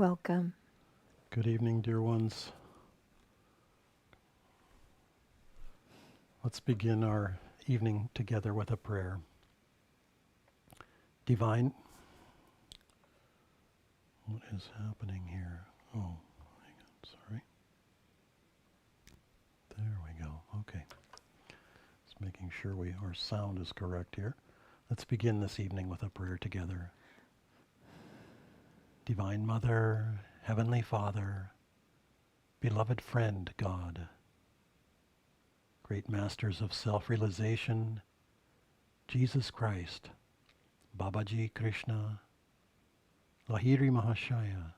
Welcome. Good evening, dear ones. Let's begin our evening together with a prayer. Divine, what is happening here? Oh, hang on, sorry. There we go, okay. Just making sure our sound is correct here. Let's begin this evening with a prayer together. Divine Mother, Heavenly Father, beloved friend, God, great masters of self-realization, Jesus Christ, Babaji Krishna, Lahiri Mahashaya,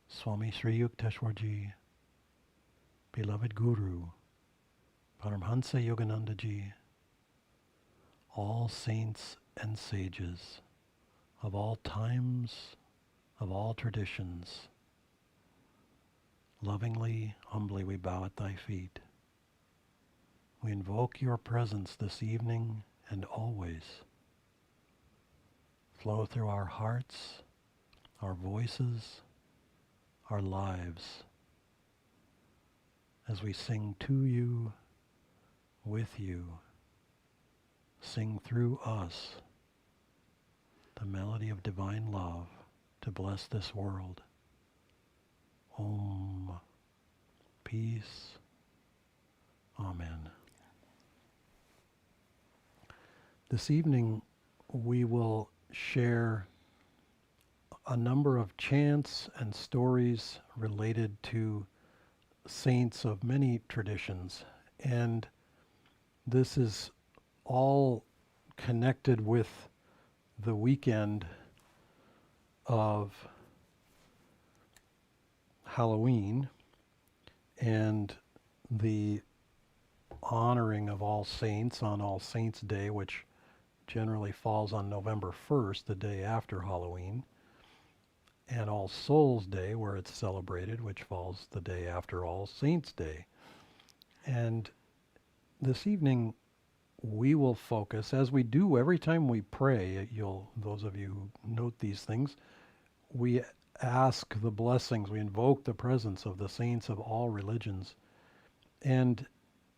Swami Sri Yukteswarji, beloved Guru, Paramhansa Yoganandaji, all saints and sages of all times, of all traditions, lovingly, humbly we bow at thy feet. We invoke your presence this evening and always. Flow through our hearts, our voices, our lives, as we sing to you, with you, sing through us the melody of divine love to bless this world. Om. Peace. Amen. This evening we will share a number of chants and stories related to saints of many traditions. And this is all connected with the weekend of Halloween and the honoring of All Saints on All Saints' Day, which generally falls on November 1st, the day after Halloween, and All Souls' Day, where it's celebrated, which falls the day after All Saints' Day. And this evening we will focus, as we do every time we pray, those of you who note these things, we ask the blessings, we invoke the presence of the saints of all religions. And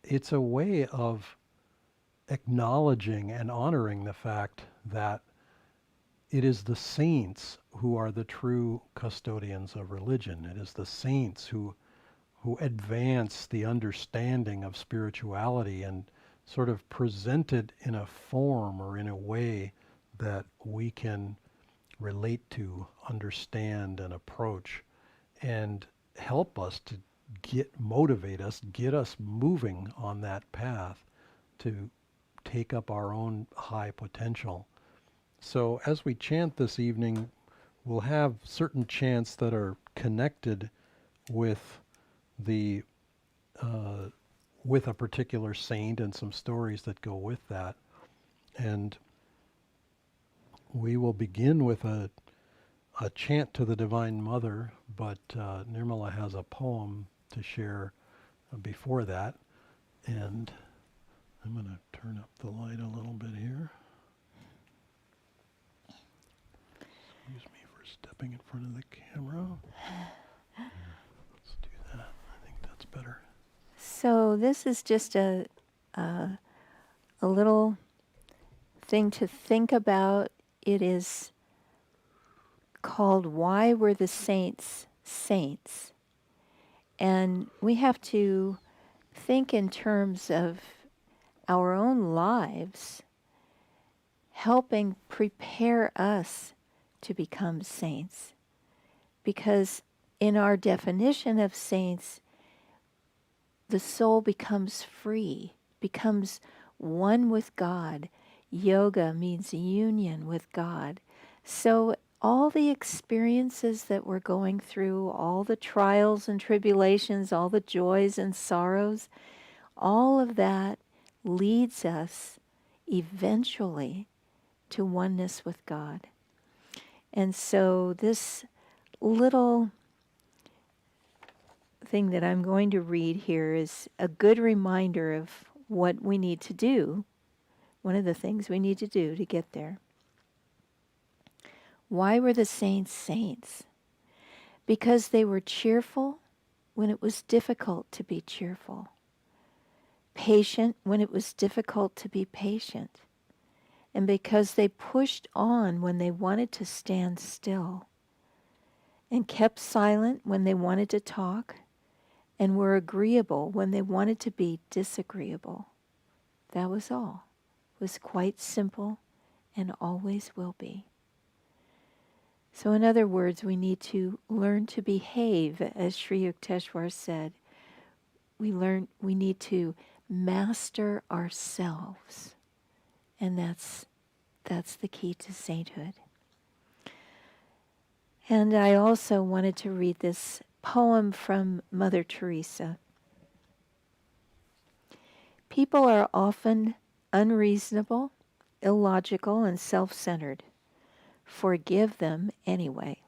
it's a way of acknowledging and honoring the fact that it is the saints who are the true custodians of religion. It is the saints who advance the understanding of spirituality and sort of present it in a form or in a way that we can relate to, understand, and approach, and help us to motivate us, get us moving on that path to take up our own high potential. So as we chant this evening, we'll have certain chants that are connected with the with a particular saint and some stories that go with that. And we will begin with a chant to the Divine Mother, but Nirmala has a poem to share before that. And I'm going to turn up the light a little bit here. Excuse me for stepping in front of the camera. Let's do that. I think that's better. So this is just a little thing to think about. It is called "Why Were the Saints Saints?" And we have to think in terms of our own lives, helping prepare us to become saints. Because in our definition of saints, the soul becomes free, becomes one with God. Yoga means union with God. So all the experiences that we're going through, all the trials and tribulations, all the joys and sorrows, all of that leads us eventually to oneness with God. And so this little thing that I'm going to read here is a good reminder of what we need to do, one of the things we need to do to get there. Why were the saints saints? Because they were cheerful when it was difficult to be cheerful, patient when it was difficult to be patient, and because they pushed on when they wanted to stand still, and kept silent when they wanted to talk, and were agreeable when they wanted to be disagreeable. That was all. It was quite simple and always will be. So in other words, we need to learn to behave, as Sri Yukteswar said. We need to master ourselves. And that's the key to sainthood. And I also wanted to read this poem from Mother Teresa. People are often unreasonable, illogical, and self-centered. Forgive them anyway.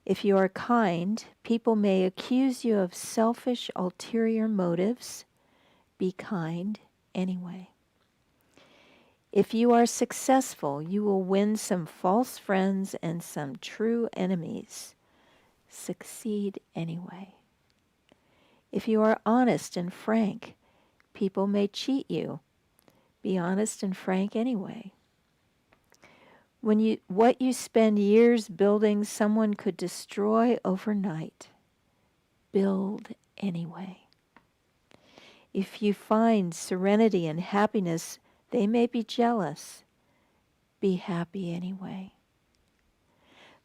If you are kind, people may accuse you of selfish, ulterior motives. Be kind anyway. If you are successful, you will win some false friends and some true enemies. Succeed anyway. If you are honest and frank, people may cheat you. Be honest and frank anyway. What you spend years building, someone could destroy overnight. Build anyway. If you find serenity and happiness They may be jealous. Be happy anyway.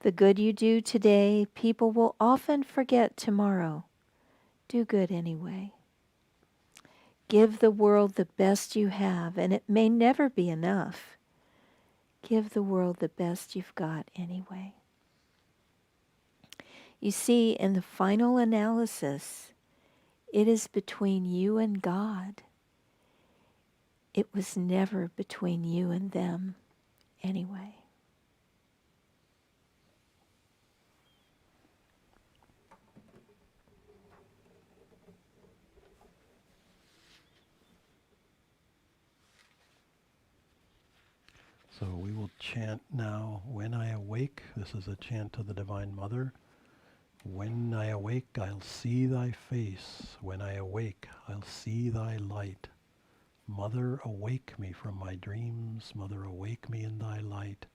The good you do today, people will often forget tomorrow. Do good anyway. Give the world the best you have, and it may never be enough. Give the world the best you've got anyway. You see, in the final analysis, it is between you and God. It was never between you and them anyway. So we will chant now, when I awake. This is a chant to the Divine Mother. When I awake, I'll see thy face. When I awake, I'll see thy light. Mother, awake me from my dreams. Mother, awake me in thy light.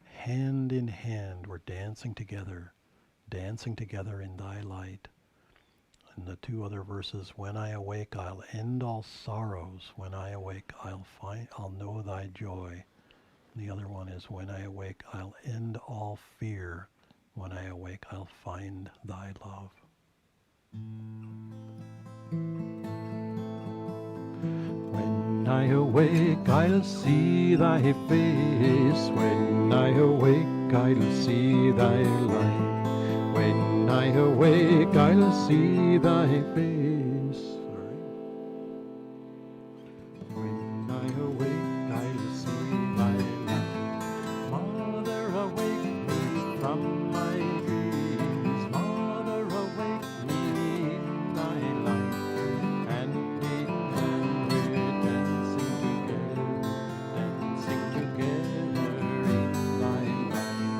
Hand in hand, we're dancing together in thy light. And the two other verses, when I awake, I'll end all sorrows. When I awake, I'll know thy joy. The other one is, when I awake, I'll end all fear. When I awake, I'll find thy love. When I awake, I'll see thy face. When I awake, I'll see thy light. When I awake, I'll see thy face. When I awake, I'll see thy light. Mother, awake me from my dreams. Mother, awake me in thy light. Hand in hand we're dancing together in thy light.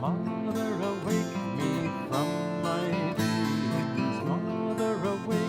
Mother, awake me from my dreams. Mother, awake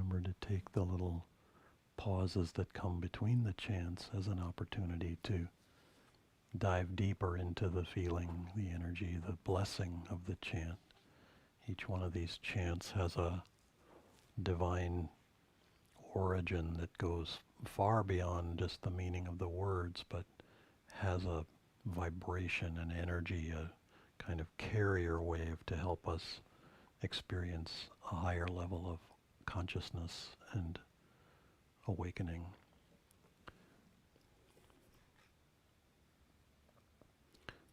remember to take the little pauses that come between the chants as an opportunity to dive deeper into the feeling, the energy, the blessing of the chant. Each one of these chants has a divine origin that goes far beyond just the meaning of the words, but has a vibration and energy, a kind of carrier wave to help us experience a higher level of consciousness and awakening.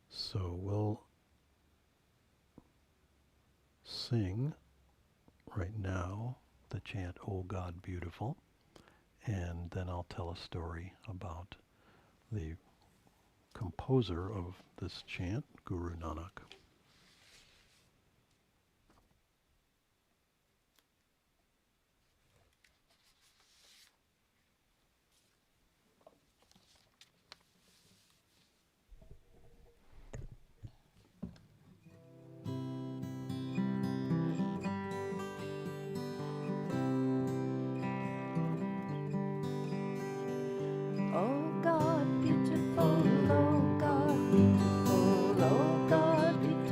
So we'll sing right now the chant, O God Beautiful, and then I'll tell a story about the composer of this chant, Guru Nanak. Oh God, beautiful, oh God, beautiful, oh God, beautiful.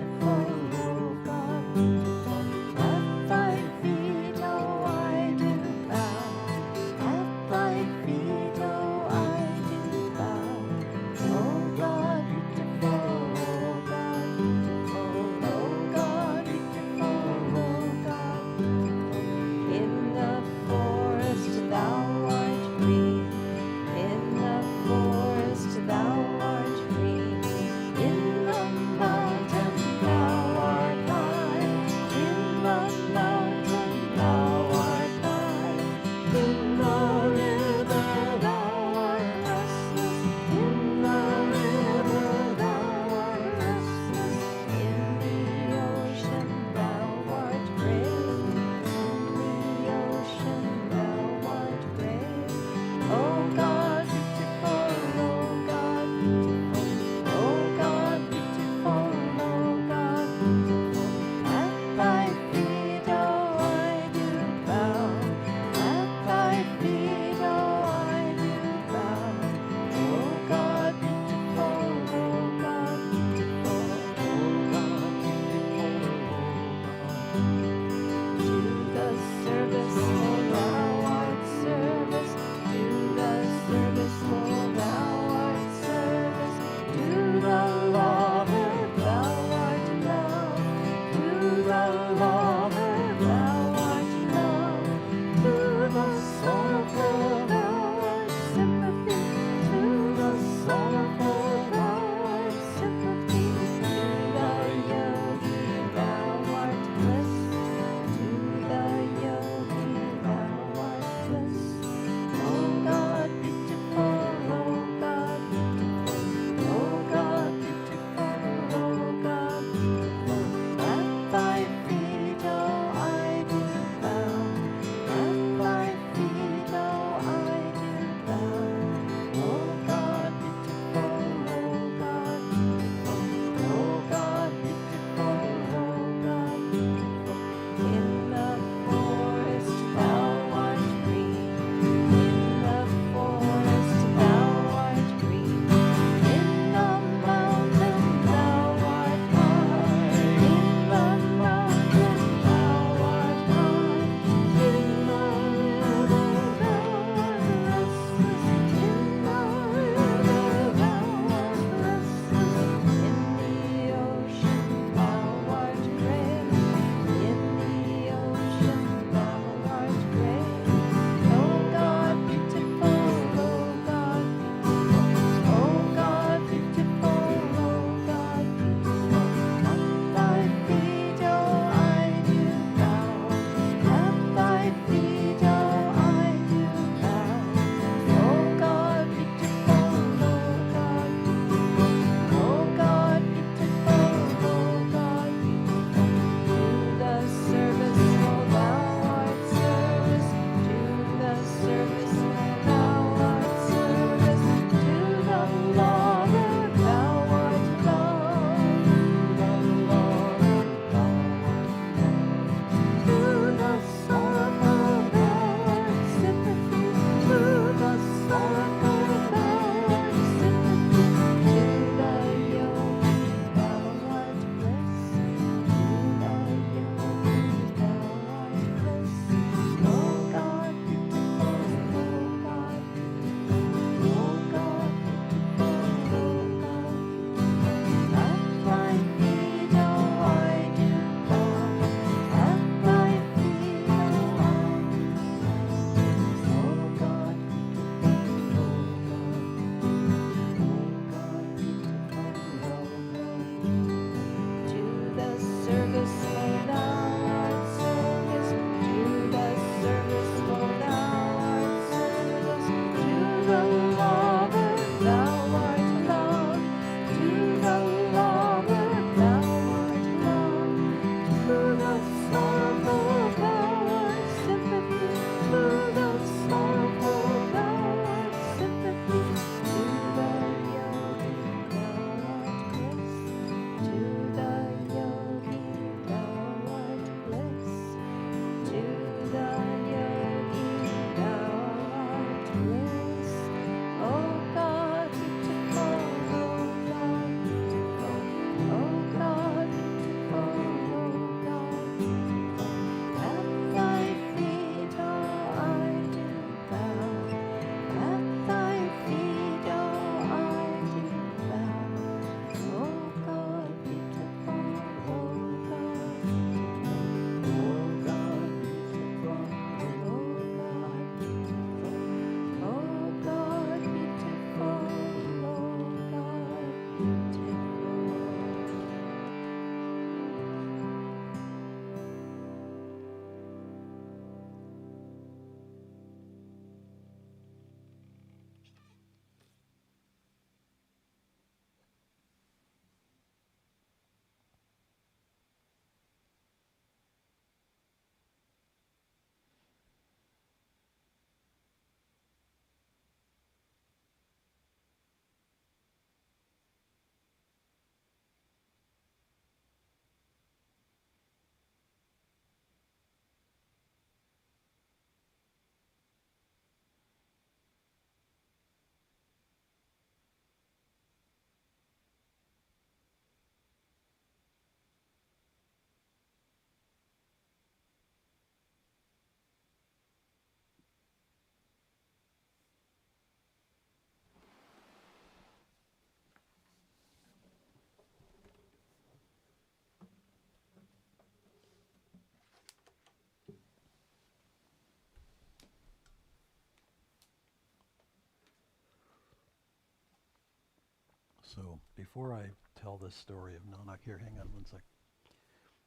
So before I tell this story of Nanak, here, hang on one sec.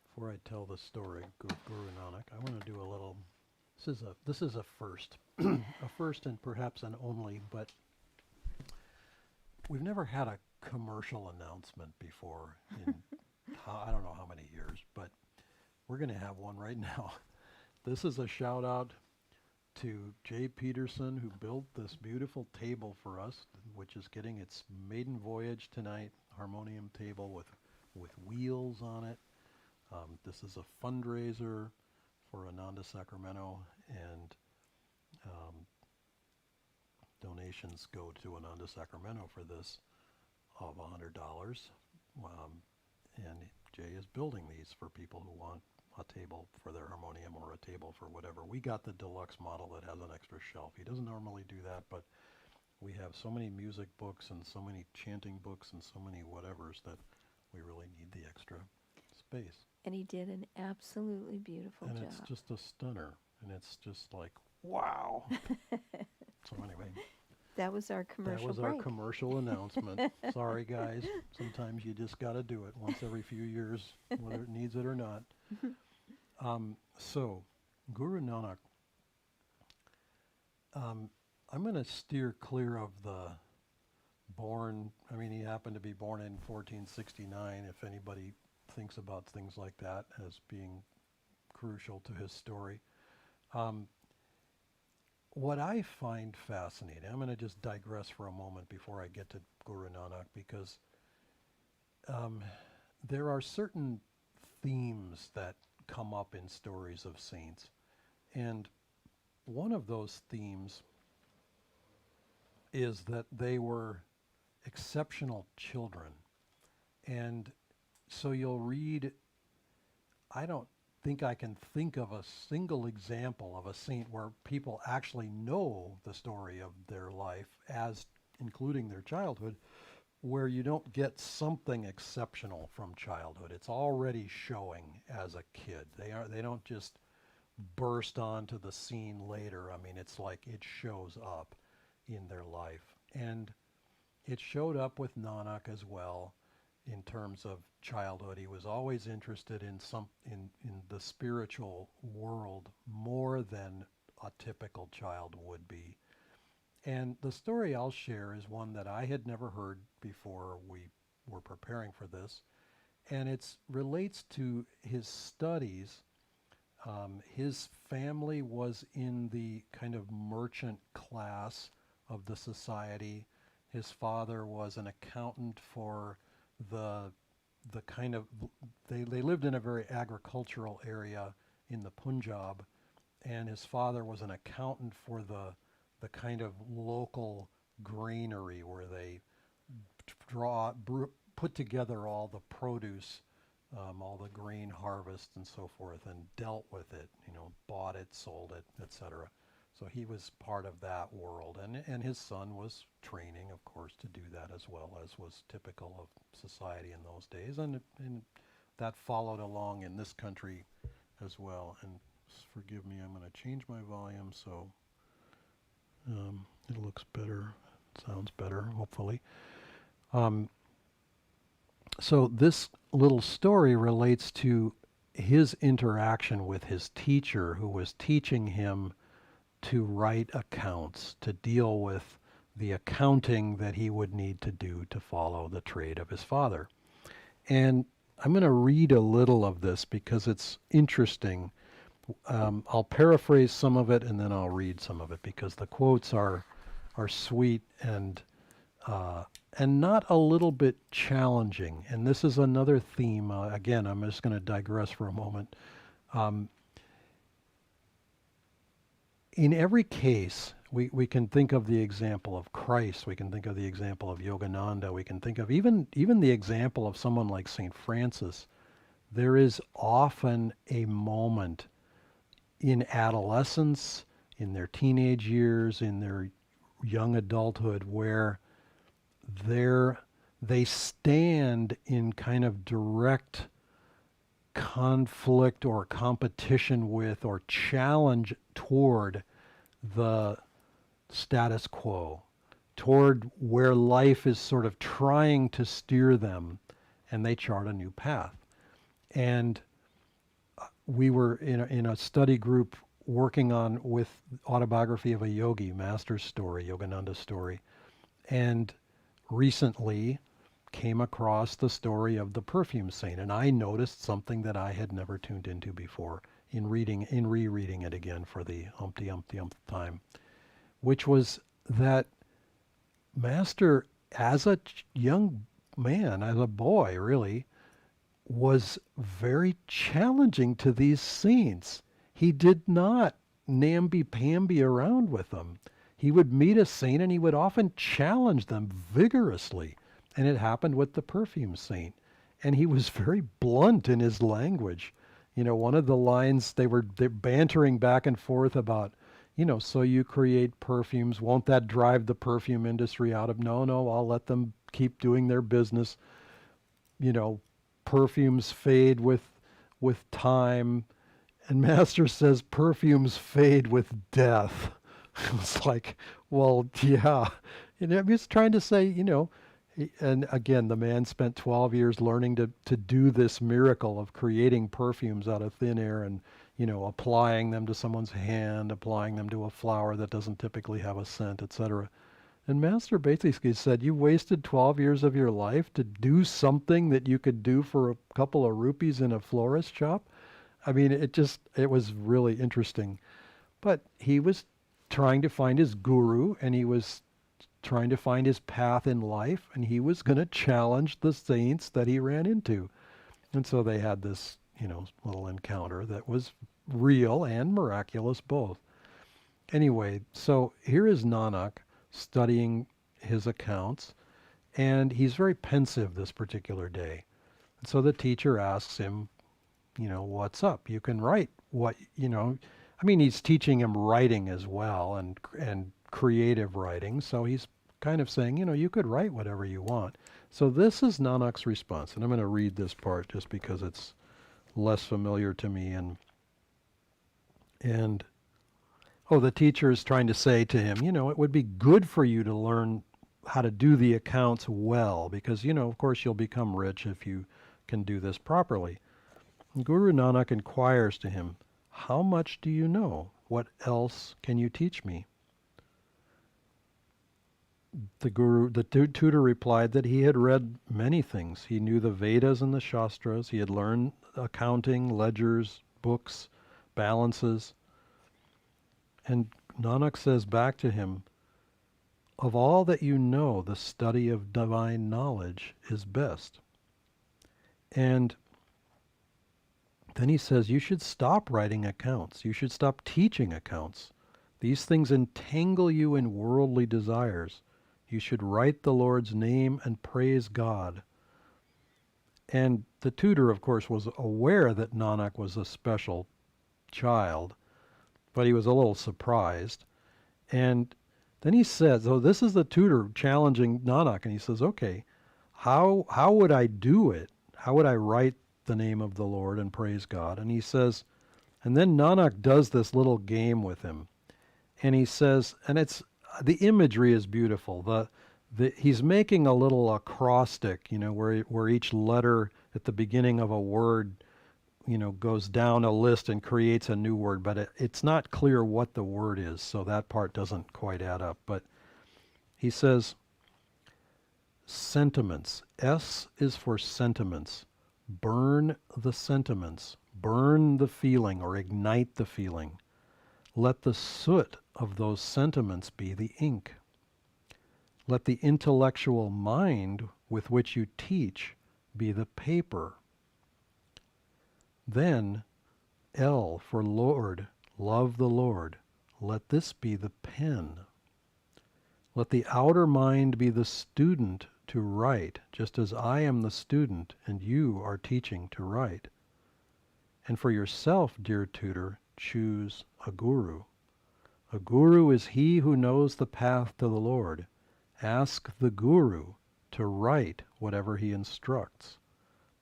Before I tell the story of Guru Nanak, I want to do a little. This is a first, a first and perhaps an only, but we've never had a commercial announcement before in I don't know how many years, but we're going to have one right now. This is a shout out to Jay Peterson, who built this beautiful table for us, which is getting its maiden voyage tonight. Harmonium table with wheels on it. This is a fundraiser for Ananda Sacramento, and donations go to Ananda Sacramento for this of $100. And Jay is building these for people who want a table for their harmonium or a table for whatever. We got the deluxe model that has an extra shelf. He doesn't normally do that, but we have so many music books and so many chanting books and so many whatevers that we really need the extra space. And he did an absolutely beautiful job. And it's just a stunner. And it's just like, wow. So anyway. That was our commercial break. That was our commercial announcement. Sorry, guys. Sometimes you just got to do it once every few years, whether it needs it or not. So, Guru Nanak, I'm going to steer clear of the he happened to be born in 1469, if anybody thinks about things like that as being crucial to his story. What I find fascinating, I'm going to just digress for a moment before I get to Guru Nanak, because there are certain themes that come up in stories of saints. And one of those themes is that they were exceptional children. And so you'll read, I don't think I can think of a single example of a saint where people actually know the story of their life, as including their childhood, where you don't get something exceptional from childhood. It's already showing as a kid. They don't just burst onto the scene later. It's like it shows up in their life. And it showed up with Nanak as well. In terms of childhood, he was always interested in the spiritual world more than a typical child would be. And the story I'll share is one that I had never heard before we were preparing for this, and it relates to his studies. His family was in the kind of merchant class of the society. His father was an accountant for the kind of, they lived in a very agricultural area in the Punjab, and his father was an accountant for the kind of local granary where they put together all the produce, all the grain harvest and so forth, and dealt with it, bought it, sold it, etc. So he was part of that world, and his son was training, of course, to do that as well, as was typical of society in those days, and that followed along in this country as well. And forgive me, I'm going to change my volume so it looks better, sounds better, hopefully. So this little story relates to his interaction with his teacher, who was teaching him to write accounts, to deal with the accounting that he would need to do to follow the trade of his father. And I'm going to read a little of this because it's interesting. I'll paraphrase some of it and then I'll read some of it because the quotes are sweet and not a little bit challenging. And this is another theme. Again, I'm just going to digress for a moment. In every case, we can think of the example of Christ, we can think of the example of Yogananda, we can think of even the example of someone like St. Francis. There is often a moment in adolescence, in their teenage years, in their young adulthood, where they stand in kind of direct conflict or competition with or challenge toward the status quo, toward where life is sort of trying to steer them, and they chart a new path. And we were in a study group working on with autobiography of a yogi, Master's story, Yogananda's story, and recently came across the story of the perfume saint, and I noticed something that I had never tuned into before in rereading it again for the umpty time, which was that Master, as a young man, as a boy, really, was very challenging to these saints. He did not namby-pamby around with them. He would meet a saint and he would often challenge them vigorously. And it happened with the perfume saint. And he was very blunt in his language. One of the lines, they're bantering back and forth about, so you create perfumes. Won't that drive the perfume industry out of? No, I'll let them keep doing their business. You know, perfumes fade with time. And Master says perfumes fade with death. It's like, well, yeah. And I'm just trying to say, and again, the man spent 12 years learning to do this miracle of creating perfumes out of thin air and, applying them to someone's hand, applying them to a flower that doesn't typically have a scent, etc. And Master basically said, you wasted 12 years of your life to do something that you could do for a couple of rupees in a florist shop. I mean, it was really interesting. But he was trying to find his guru, and he was trying to find his path in life, and he was going to challenge the saints that he ran into. And so they had this, little encounter that was real and miraculous both. Anyway, so here is Nanak studying his accounts, and he's very pensive this particular day. And so the teacher asks him, what's up? You can write he's teaching him writing as well and creative writing. So he's kind of saying, you could write whatever you want. So this is Nanak's response. And I'm going to read this part just because it's less familiar to me. And the teacher is trying to say to him, it would be good for you to learn how to do the accounts well because, of course you'll become rich if you can do this properly. Guru Nanak inquires to him, how much do you know? What else can you teach me? The tutor replied that he had read many things. He knew the Vedas and the Shastras. He had learned accounting, ledgers, books, balances. And Nanak says back to him, of all that you know, the study of divine knowledge is best. And then he says, you should stop writing accounts. You should stop teaching accounts. These things entangle you in worldly desires. You should write the Lord's name and praise God. And the tutor, of course, was aware that Nanak was a special child, but he was a little surprised. And then he says, this is the tutor challenging Nanak, and he says, okay, how would I do it? How would I write the name of the Lord and praise God? And he says, and then Nanak does this little game with him. And he says, and the imagery is beautiful. He's making a little acrostic, where each letter at the beginning of a word, goes down a list and creates a new word, but it's not clear what the word is, so that part doesn't quite add up. But he says, sentiments. S is for sentiments. Burn the sentiments. Burn the feeling or ignite the feeling. Let the soot of those sentiments be the ink. Let the intellectual mind with which you teach be the paper. Then, L for Lord, love the Lord. Let this be the pen. Let the outer mind be the student to write, just as I am the student and you are teaching to write. And for yourself, dear tutor, choose a guru. A guru is he who knows the path to the Lord. Ask the guru to write whatever he instructs.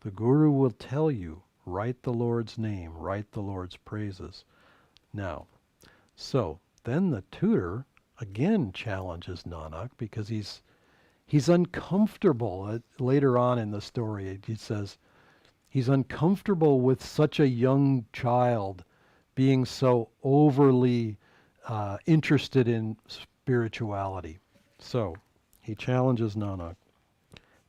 The guru will tell you, write the Lord's name, write the Lord's praises. Now, so then the tutor again challenges Nanak because he's uncomfortable. Later on in the story, he says he's uncomfortable with such a young child being so overly interested in spirituality. So he challenges Nanak.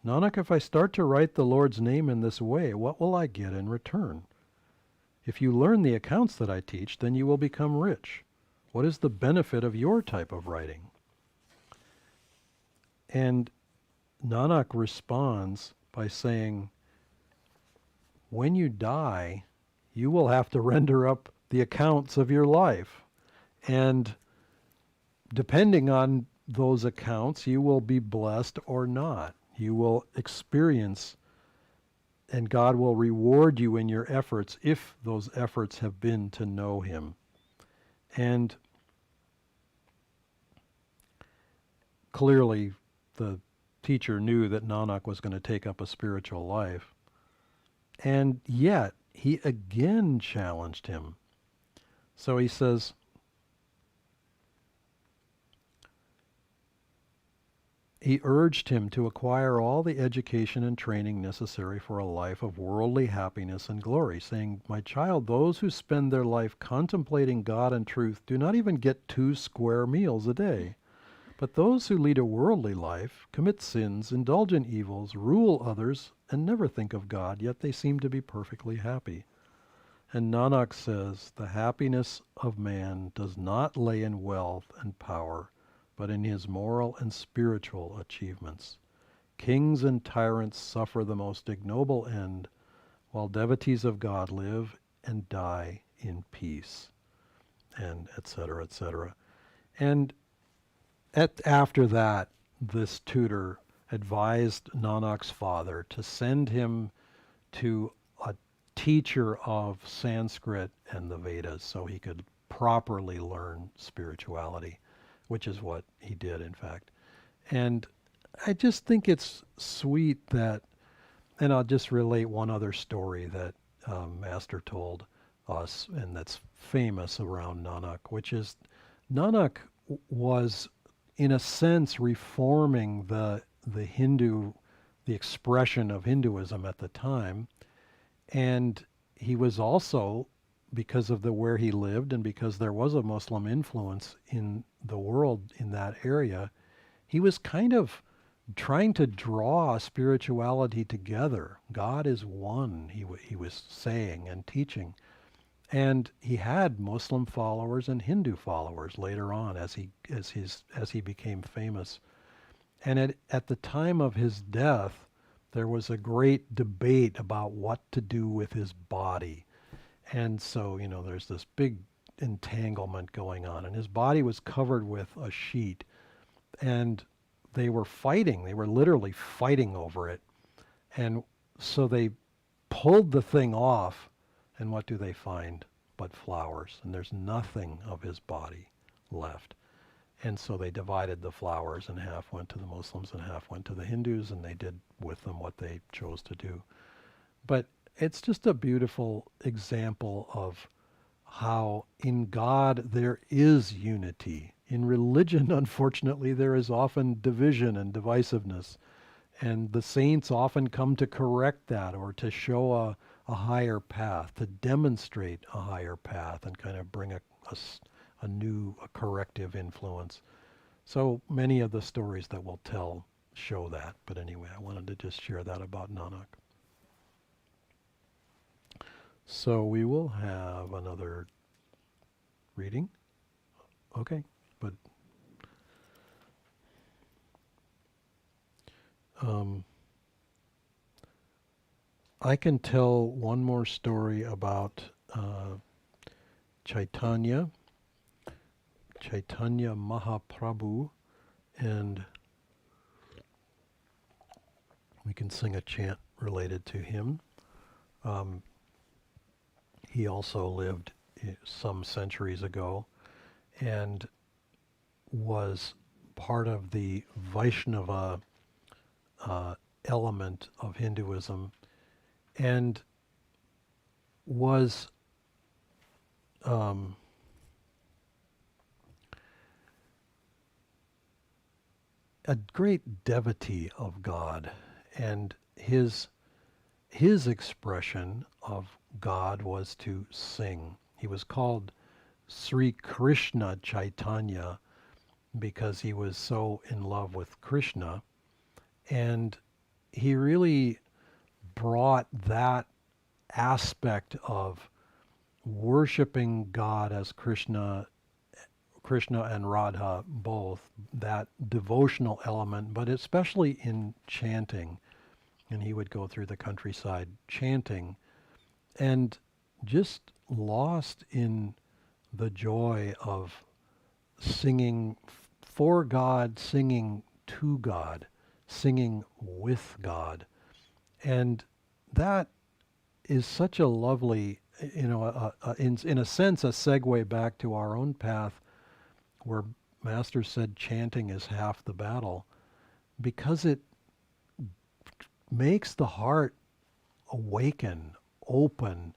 Nanak, if I start to write the Lord's name in this way, what will I get in return? If you learn the accounts that I teach, then you will become rich. What is the benefit of your type of writing? And Nanak responds by saying, when you die, you will have to render up the accounts of your life. And depending on those accounts, you will be blessed or not. You will experience, and God will reward you in your efforts if those efforts have been to know Him. And clearly, the teacher knew that Nanak was going to take up a spiritual life. And yet, he again challenged him. So he says, he urged him to acquire all the education and training necessary for a life of worldly happiness and glory, saying, my child, those who spend their life contemplating God and truth do not even get 2 square meals a day. But those who lead a worldly life, commit sins, indulge in evils, rule others, and never think of God, yet they seem to be perfectly happy. And Nanak says, the happiness of man does not lay in wealth and power, but in his moral and spiritual achievements. Kings and tyrants suffer the most ignoble end, while devotees of God live and die in peace, and etc., etc. And after that, this tutor advised Nanak's father to send him to a teacher of Sanskrit and the Vedas so he could properly learn spirituality, which is what he did, in fact. And I just think it's sweet that, and I'll just relate one other story that Master told us, and that's famous around Nanak, which is Nanak was, in a sense, reforming the Hindu, the expression of Hinduism at the time. And he was also, because of where he lived and because there was a Muslim influence in the world in that area, he was kind of trying to draw spirituality together. God is one, he was saying and teaching. And he had Muslim followers and Hindu followers later on as he became famous. And at the time of his death, there was a great debate about what to do with his body. And so, there's this big entanglement going on. And his body was covered with a sheet. And they were fighting. They were literally fighting over it. And so they pulled the thing off. And what do they find but flowers? And there's nothing of his body left. And so they divided the flowers, and half went to the Muslims and half went to the Hindus, and they did with them what they chose to do. But it's just a beautiful example of how in God there is unity. In religion, unfortunately, there is often division and divisiveness. And the saints often come to correct that, or to show a higher path, to demonstrate a higher path and kind of bring a new, a corrective influence. So many of the stories that we'll tell show that. But anyway, I wanted to just share that about Nanak. So we will have another reading. Okay, but I can tell one more story about Chaitanya Mahaprabhu, and we can sing a chant related to him. He also lived some centuries ago and was part of the Vaishnava element of Hinduism, and was a great devotee of God, and his expression of God was to sing. He was called Sri Krishna Chaitanya because he was so in love with Krishna, and he really brought that aspect of worshiping God as Krishna and Radha both, that devotional element, but especially in chanting. And he would go through the countryside chanting and just lost in the joy of singing for God, singing to God, singing with God. And that is such a lovely, in a sense, a segue back to our own path where Master said chanting is half the battle, because it makes the heart awaken, open,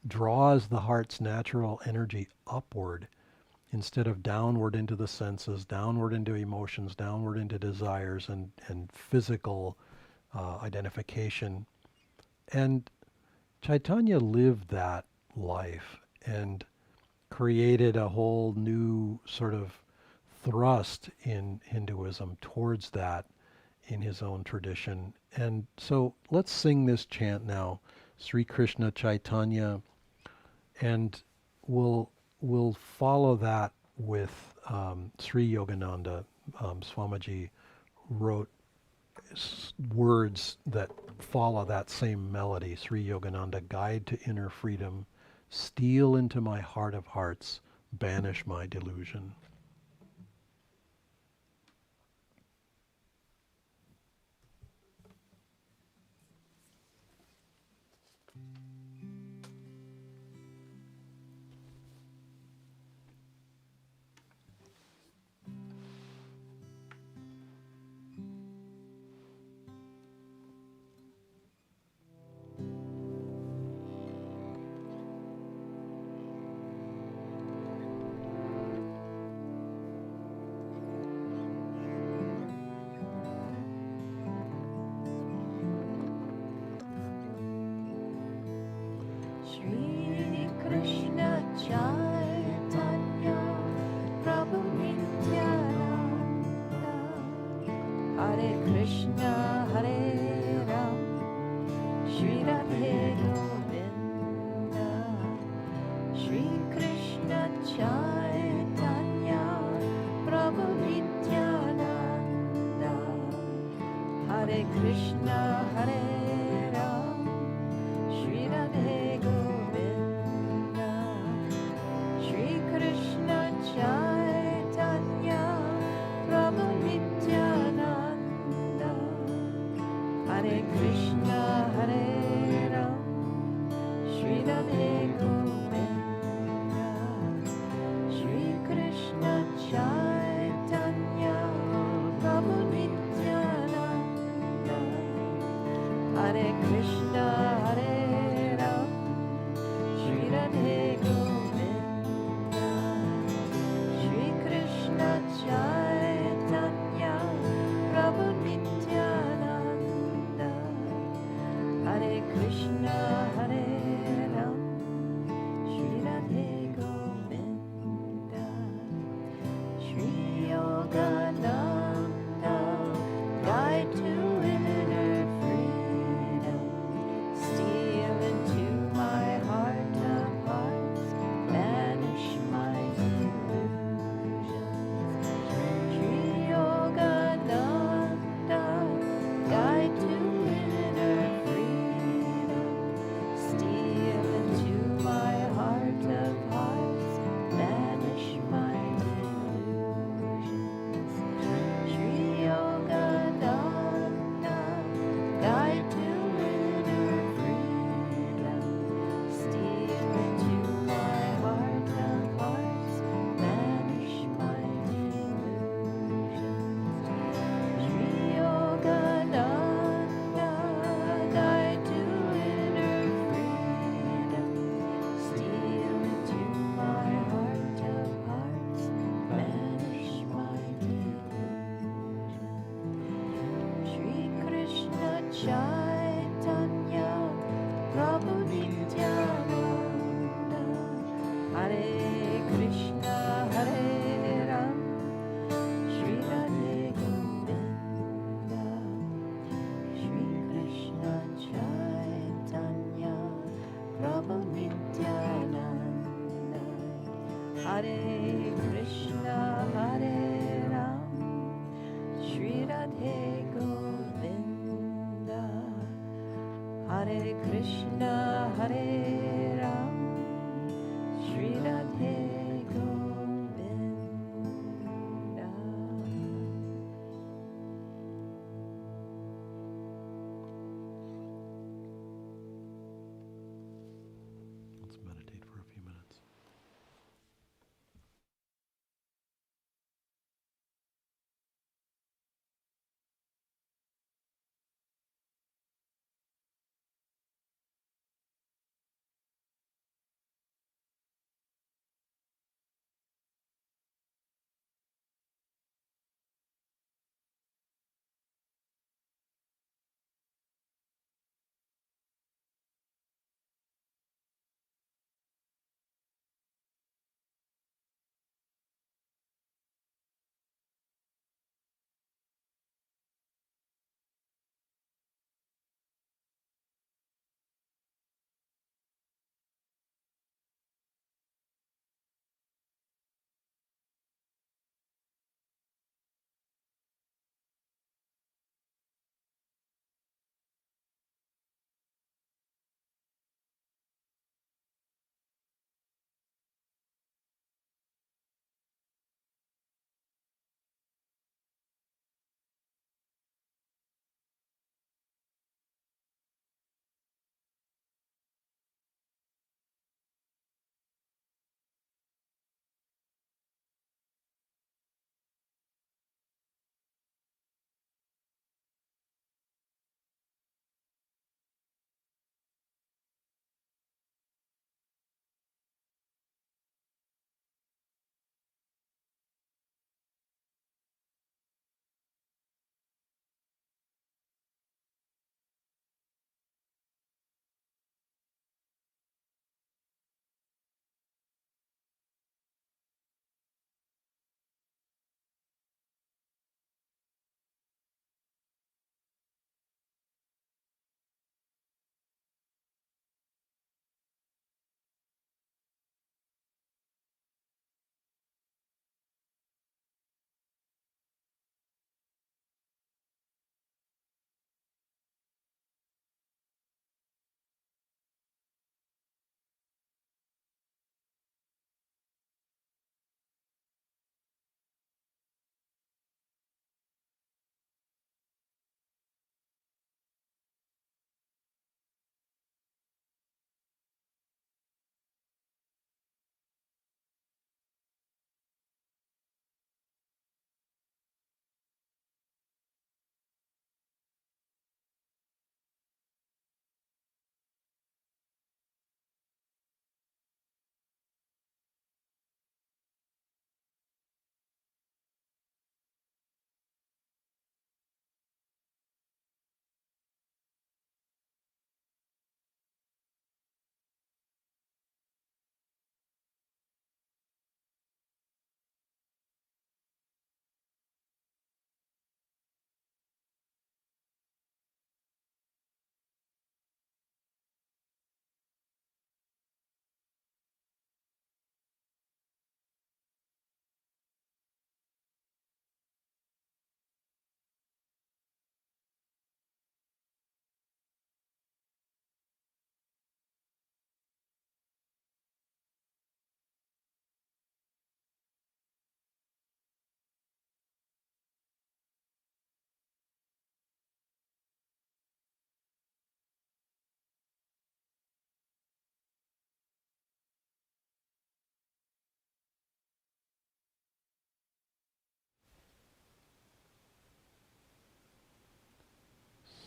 draws the heart's natural energy upward instead of downward into the senses, downward into emotions, downward into desires and physical identification. And Chaitanya lived that life and created a whole new sort of thrust in Hinduism towards that in his own tradition. And so let's sing this chant now, Sri Krishna Chaitanya, and we'll follow that with Sri Yogananda. Swamiji wrote words that follow that same melody. Sri Yogananda, guide to inner freedom, steal into my heart of hearts, banish my delusion. Shri Krishna Chaitanya Prabhu Nityananda Hare Krishna Hare Ram Shri Radhe Govinda Shri Krishna Chaitanya Prabhu Nityananda Hare Krishna Hare Ram Shri Radhe Govinda Shri Krishna Chaitanya Prabhu Nityananda Hare Krishna Hare Ram Shri Radhe Govinda Shri Krishna Chaitanya Prabhu Nityananda Hare Krishna Hare Ram Shri Radhe Govinda Shri Krishna Chaitanya Prabhu Nityananda Hare Krishna Hare Ram Hare Krishna, Hare Ram, Shri Radhe Govinda. Hare Krishna, Hare Ram, Shri Radhe Govinda. Let's meditate for a few minutes.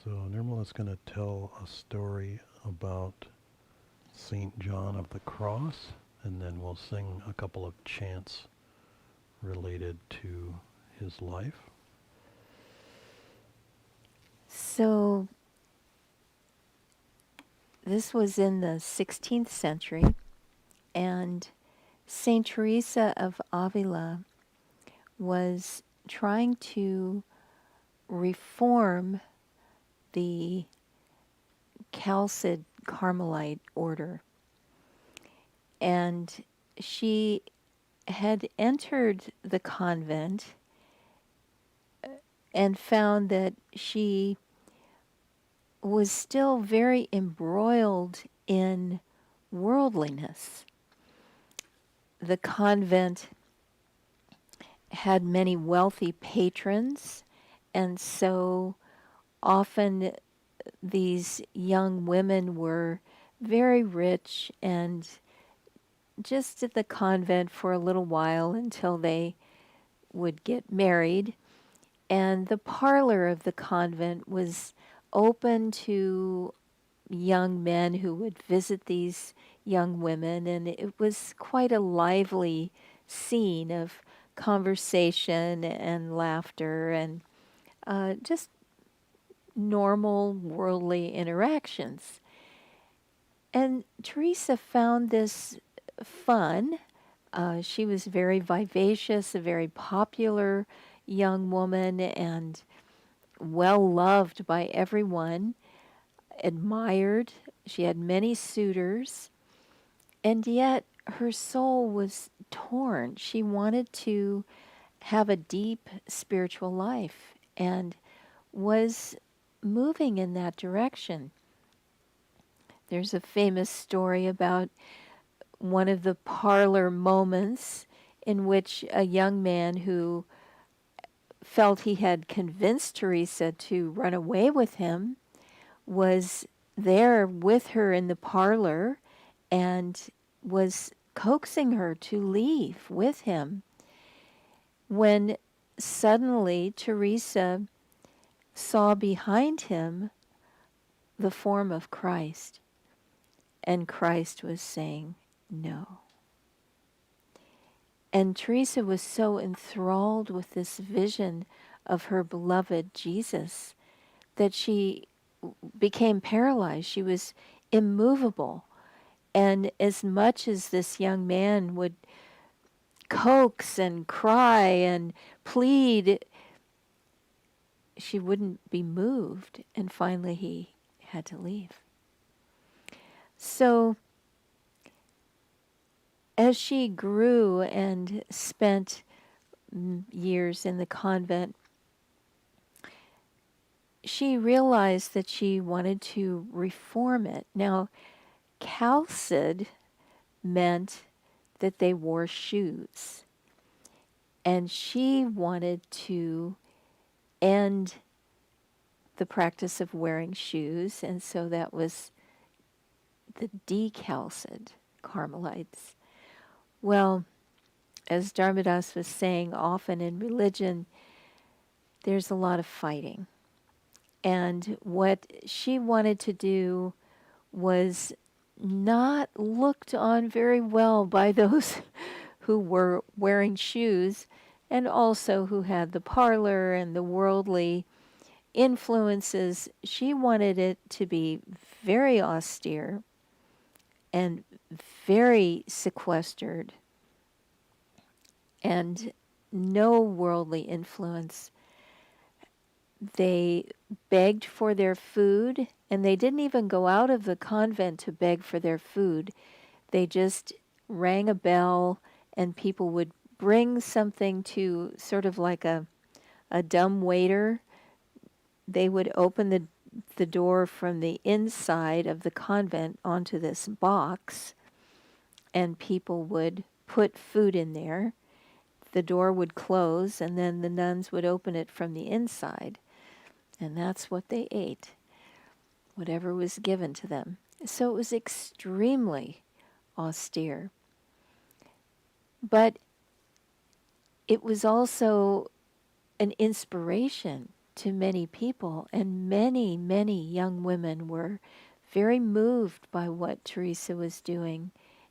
So Nirmala's going to tell a story about St. John of the Cross, and then we'll sing a couple of chants related to his life. So this was in the 16th century, and Saint Teresa of Avila was trying to reform the Chalcid Carmelite order. And she had entered the convent and found that she was still very embroiled in worldliness. The convent had many wealthy patrons, and so often these young women were very rich and just at the convent for a little while until they would get married. And the parlor of the convent was open to young men who would visit these young women, and it was quite a lively scene of conversation and laughter and just normal worldly interactions. And Teresa found this fun. She was very vivacious, a very popular young woman, and well loved by everyone, admired. She had many suitors, and yet her soul was torn. She wanted to have a deep spiritual life and was moving in that direction. There's a famous story about one of the parlor moments in which a young man who felt he had convinced Teresa to run away with him was there with her in the parlor and was coaxing her to leave with him when suddenly Teresa saw behind him the form of Christ, and Christ was saying no. And Teresa was so enthralled with this vision of her beloved Jesus that she became paralyzed. She was immovable. And as much as this young man would coax and cry and plead, she wouldn't be moved. And finally he had to leave. So as she grew and spent years in the convent, she realized that she wanted to reform it. Now, chalced meant that they wore shoes. And she wanted to end the practice of wearing shoes, and so that was the decalced Carmelites. Well, as Dharmadas was saying, often in religion, there's a lot of fighting. And what she wanted to do was not looked on very well by those who were wearing shoes and also who had the parlor and the worldly influences. She wanted it to be very austere and very sequestered and no worldly influence. They begged for their food, and they didn't even go out of the convent to beg for their food. They just rang a bell, and people would bring something to sort of like a dumb waiter. They would open the door from the inside of the convent onto this box, and people would put food in there. The door would close, and then the nuns would open it from the inside. And that's what they ate, whatever was given to them. So it was extremely austere. But it was also an inspiration to many people, and many, many young women were very moved by what Teresa was doing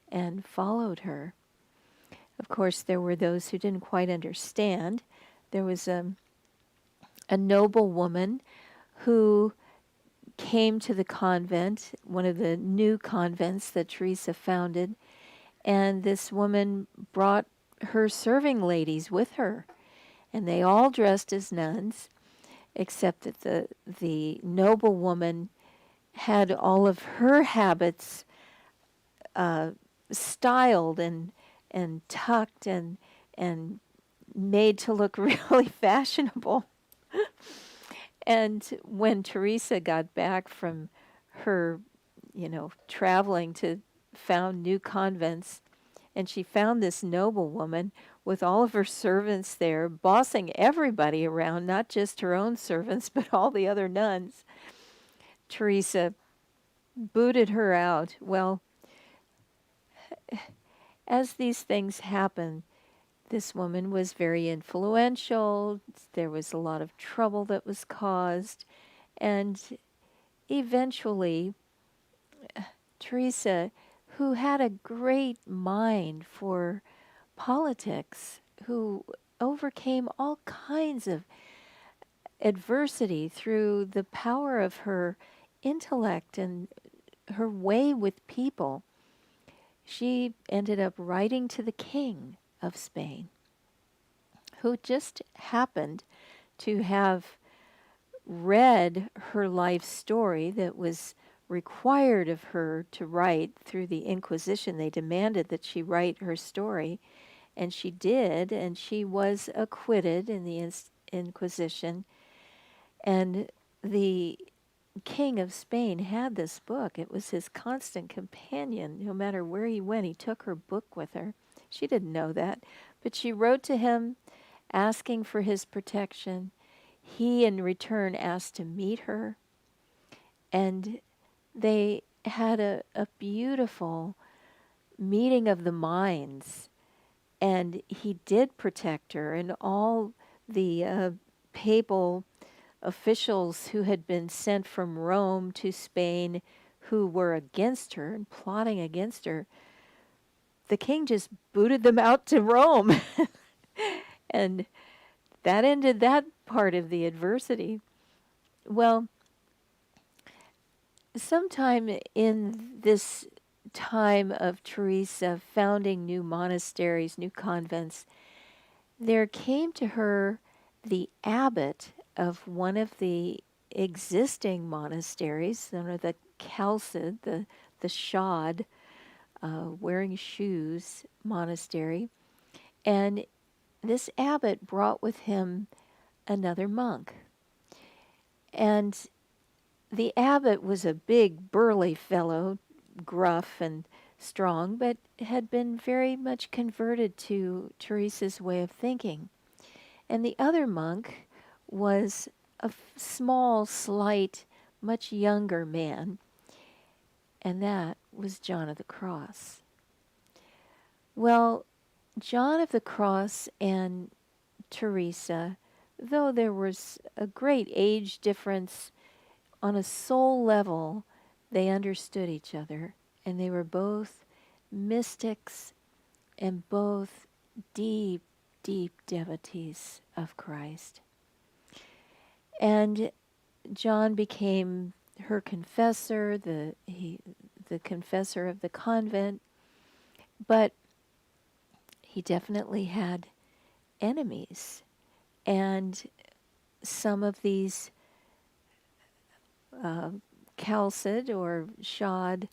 and followed her. Of course, there were those who didn't quite understand. There was a noble woman who came to the convent, one of the new convents that Teresa founded, and this woman brought her serving ladies with her, and they all dressed as nuns, except that the noble woman had all of her habits styled and and tucked and made to look really fashionable. And when Teresa got back from her, traveling to found new convents, and she found this noble woman with all of her servants there, bossing everybody around, not just her own servants, but all the other nuns, Teresa booted her out. Well, as these things happen, this woman was very influential. There was a lot of trouble that was caused. And eventually, Teresa, who had a great mind for politics, who overcame all kinds of adversity through the power of her intellect and her way with people, she ended up writing to the king of Spain, who just happened to have read her life story that was required of her to write through the Inquisition. They demanded that she write her story, and she did, and she was acquitted in the Inquisition. And the King of Spain had this book. It was his constant companion. No matter where he went, he took her book with her. She didn't know that, but she wrote to him asking for his protection. He, in return, asked to meet her, and they had a beautiful meeting of the minds. And he did protect her, and all the papal officials who had been sent from Rome to Spain who were against her and plotting against her, the king just booted them out to Rome. And that ended that part of the adversity. Well, sometime in this time of Teresa founding new monasteries, new convents, there came to her the abbot of one of the existing monasteries, one of the Chalced, the shod, wearing shoes monastery. And this abbot brought with him another monk. And the abbot was a big, burly fellow, gruff and strong, but had been very much converted to Teresa's way of thinking. And the other monk was a small, slight, much younger man, and that was John of the Cross. Well, John of the Cross and Teresa, though there was a great age difference, on a soul level, they understood each other, and they were both mystics and both deep, deep devotees of Christ. And John became her confessor, the confessor of the convent, but he definitely had enemies. And some of these Chalced or shod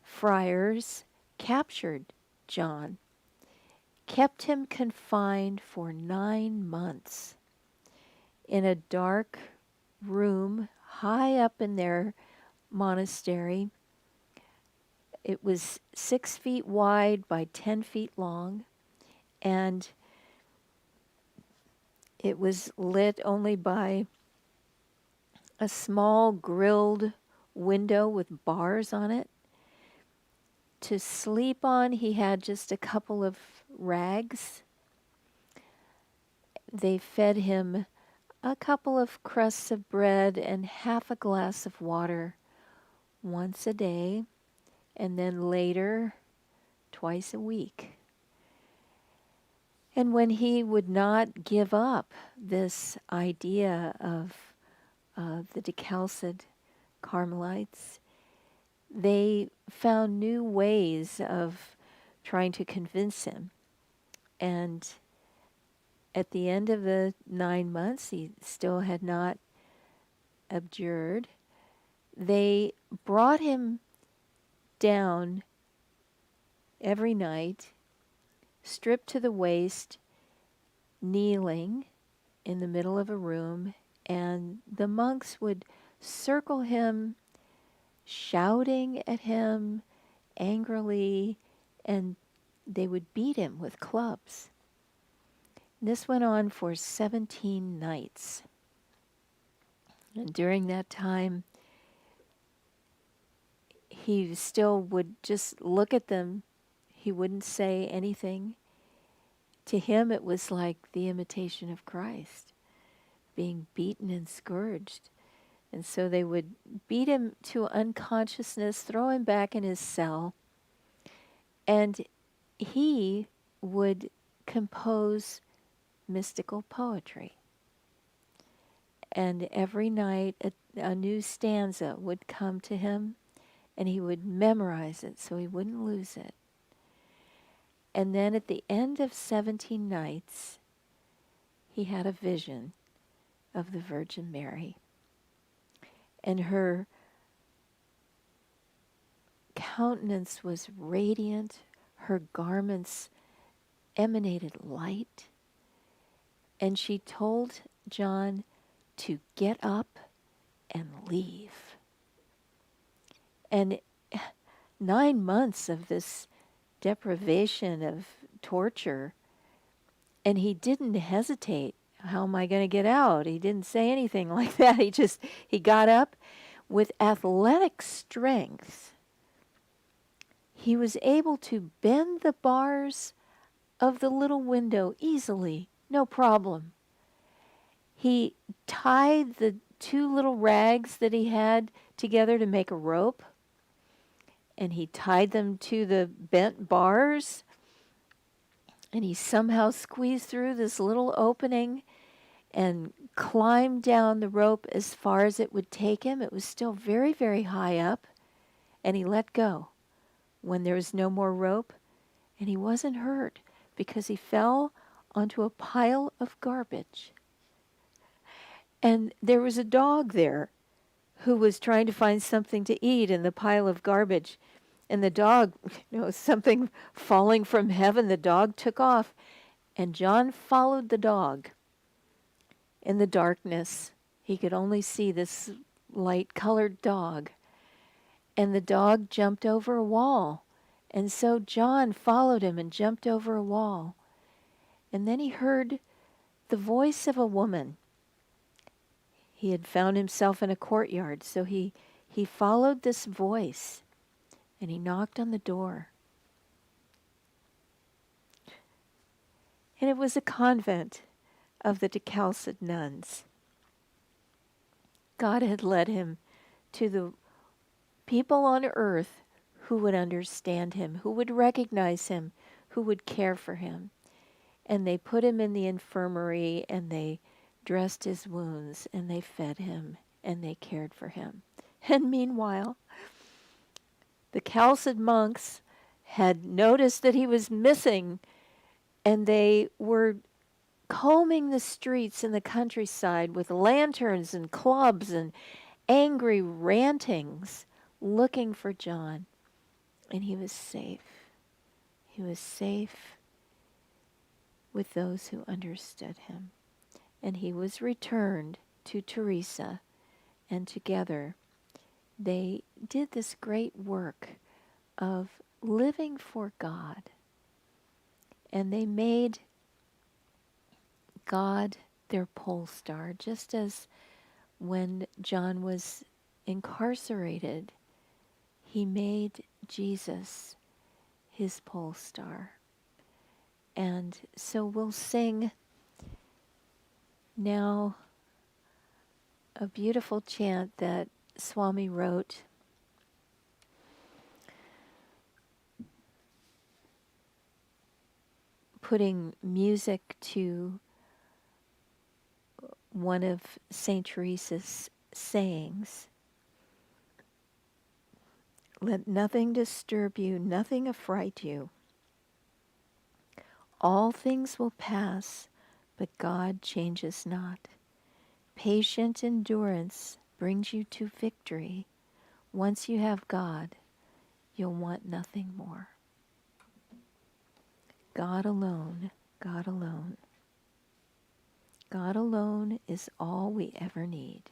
friars captured John, kept him confined for 9 months in a dark room high up in their monastery. It was 6 feet wide by 10 feet long, and it was lit only by a small grilled window with bars on it. To sleep on, he had just a couple of rags. They fed him a couple of crusts of bread and half a glass of water once a day, and then later, twice a week. And when he would not give up this idea of the Decalcid Carmelites, they found new ways of trying to convince him. And at the end of the 9 months, he still had not abjured. They brought him down every night, stripped to the waist, kneeling in the middle of a room, and the monks would circle him, shouting at him angrily, and they would beat him with clubs. This went on for 17 nights. And during that time, he still would just look at them. He wouldn't say anything. To him, it was like the imitation of Christ, being beaten and scourged. And so they would beat him to unconsciousness, throw him back in his cell, and he would compose mystical poetry. And every night a new stanza would come to him, and he would memorize it so he wouldn't lose it. And then at the end of 17 nights, he had a vision of the Virgin Mary. And her countenance was radiant, her garments emanated light, and she told John to get up and leave. And 9 months of this deprivation of torture, and he didn't hesitate. How am I going to get out? He didn't say anything like that. He got up with athletic strength. He was able to bend the bars of the little window easily, no problem. He tied the 2 little rags that he had together to make a rope, and he tied them to the bent bars, and he somehow squeezed through this little opening and climbed down the rope as far as it would take him. It was still very, very high up, and he let go when there was no more rope, and he wasn't hurt because he fell onto a pile of garbage. And there was a dog there who was trying to find something to eat in the pile of garbage. And the dog, something falling from heaven, the dog took off. And John followed the dog. In the darkness, he could only see this light-colored dog. And the dog jumped over a wall. And so John followed him and jumped over a wall. And then he heard the voice of a woman. He had found himself in a courtyard, so he followed this voice, and he knocked on the door. And it was a convent of the Decalcid nuns. God had led him to the people on earth who would understand him, who would recognize him, who would care for him. And they put him in the infirmary, and they dressed his wounds, and they fed him, and they cared for him. And meanwhile, the Chalcid monks had noticed that he was missing, and they were combing the streets in the countryside with lanterns and clubs and angry rantings, looking for John. And he was safe. He was safe with those who understood him. And he was returned to Teresa, and together they did this great work of living for God. And they made God their pole star, just as when John was incarcerated, he made Jesus his pole star. And so we'll sing now a beautiful chant that Swami wrote. Putting music to one of St. Teresa's sayings. Let nothing disturb you, nothing affright you. All things will pass, but God changes not. Patient endurance brings you to victory. Once you have God, you'll want nothing more. God alone, God alone. God alone is all we ever need.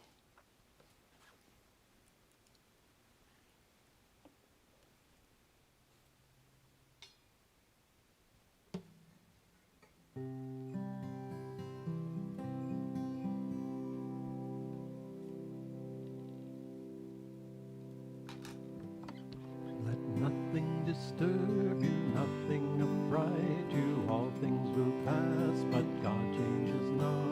Let nothing disturb you, nothing affright you. All things will pass, but God changes not.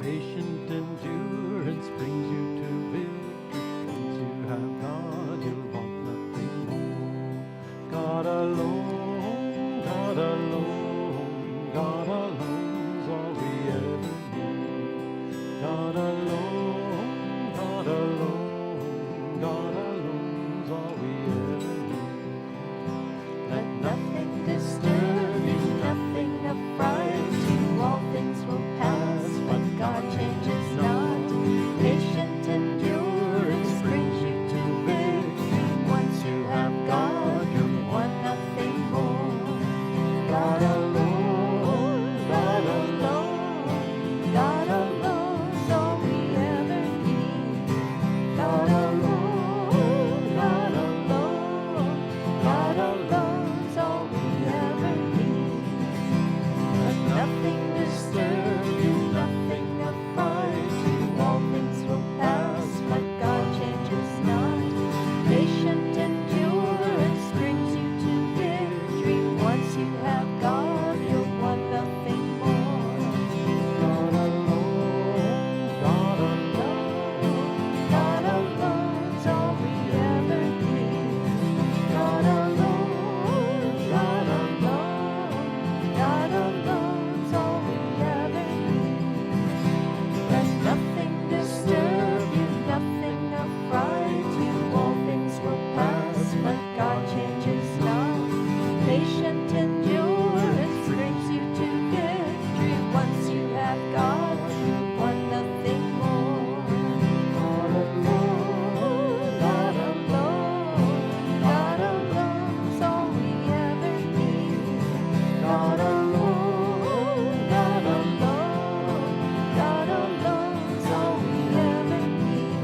Patient endurance brings you to victory. Once you have God, you'll want nothing more. God alone, God alone, God alone's all we ever need. God alone, God alone, God alone's all we ever need. Let nothing disturb you, nothing affright you. All things will pass, but God changes not. Patient endurance brings you to victory. Once you have God, you want nothing more. God alone, God alone, God alone's all we ever need. God alone, God alone, God alone's all we ever need. Let nothing disturb you, nothing affright you. All things will pass, but God changes not. Patient endurance brings you to victory. Once you have God, you'll want nothing more. God alone, God alone, God alone's all we ever need. God alone, God alone, God alone's all we ever need. Let nothing disturb you, nothing affright you. All things will pass, but God changes not. Patient endurance brings you to victory. Once you have God, you want nothing more. God alone, God alone, God alone's all we ever need. God alone, God alone, God alone's all we ever need.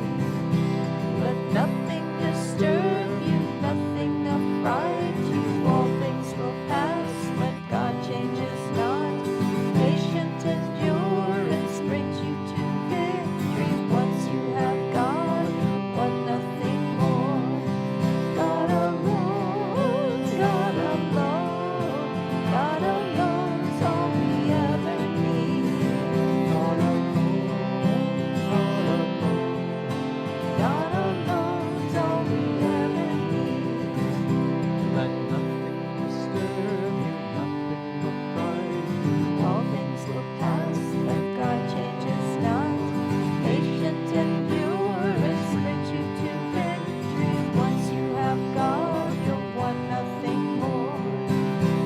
Let nothing disturb you, nothing affright you. All things will pass, but God changes not. Patient endurance brings you to victory. Once you have God, you want nothing more. God alone, God alone, God alone's all we ever need. God alone, God alone's all we ever need. Let nothing disturb you, nothing affright you. All things will pass, but God changes not. Patient endurance brings you to victory. Once you have God, you'll want nothing more.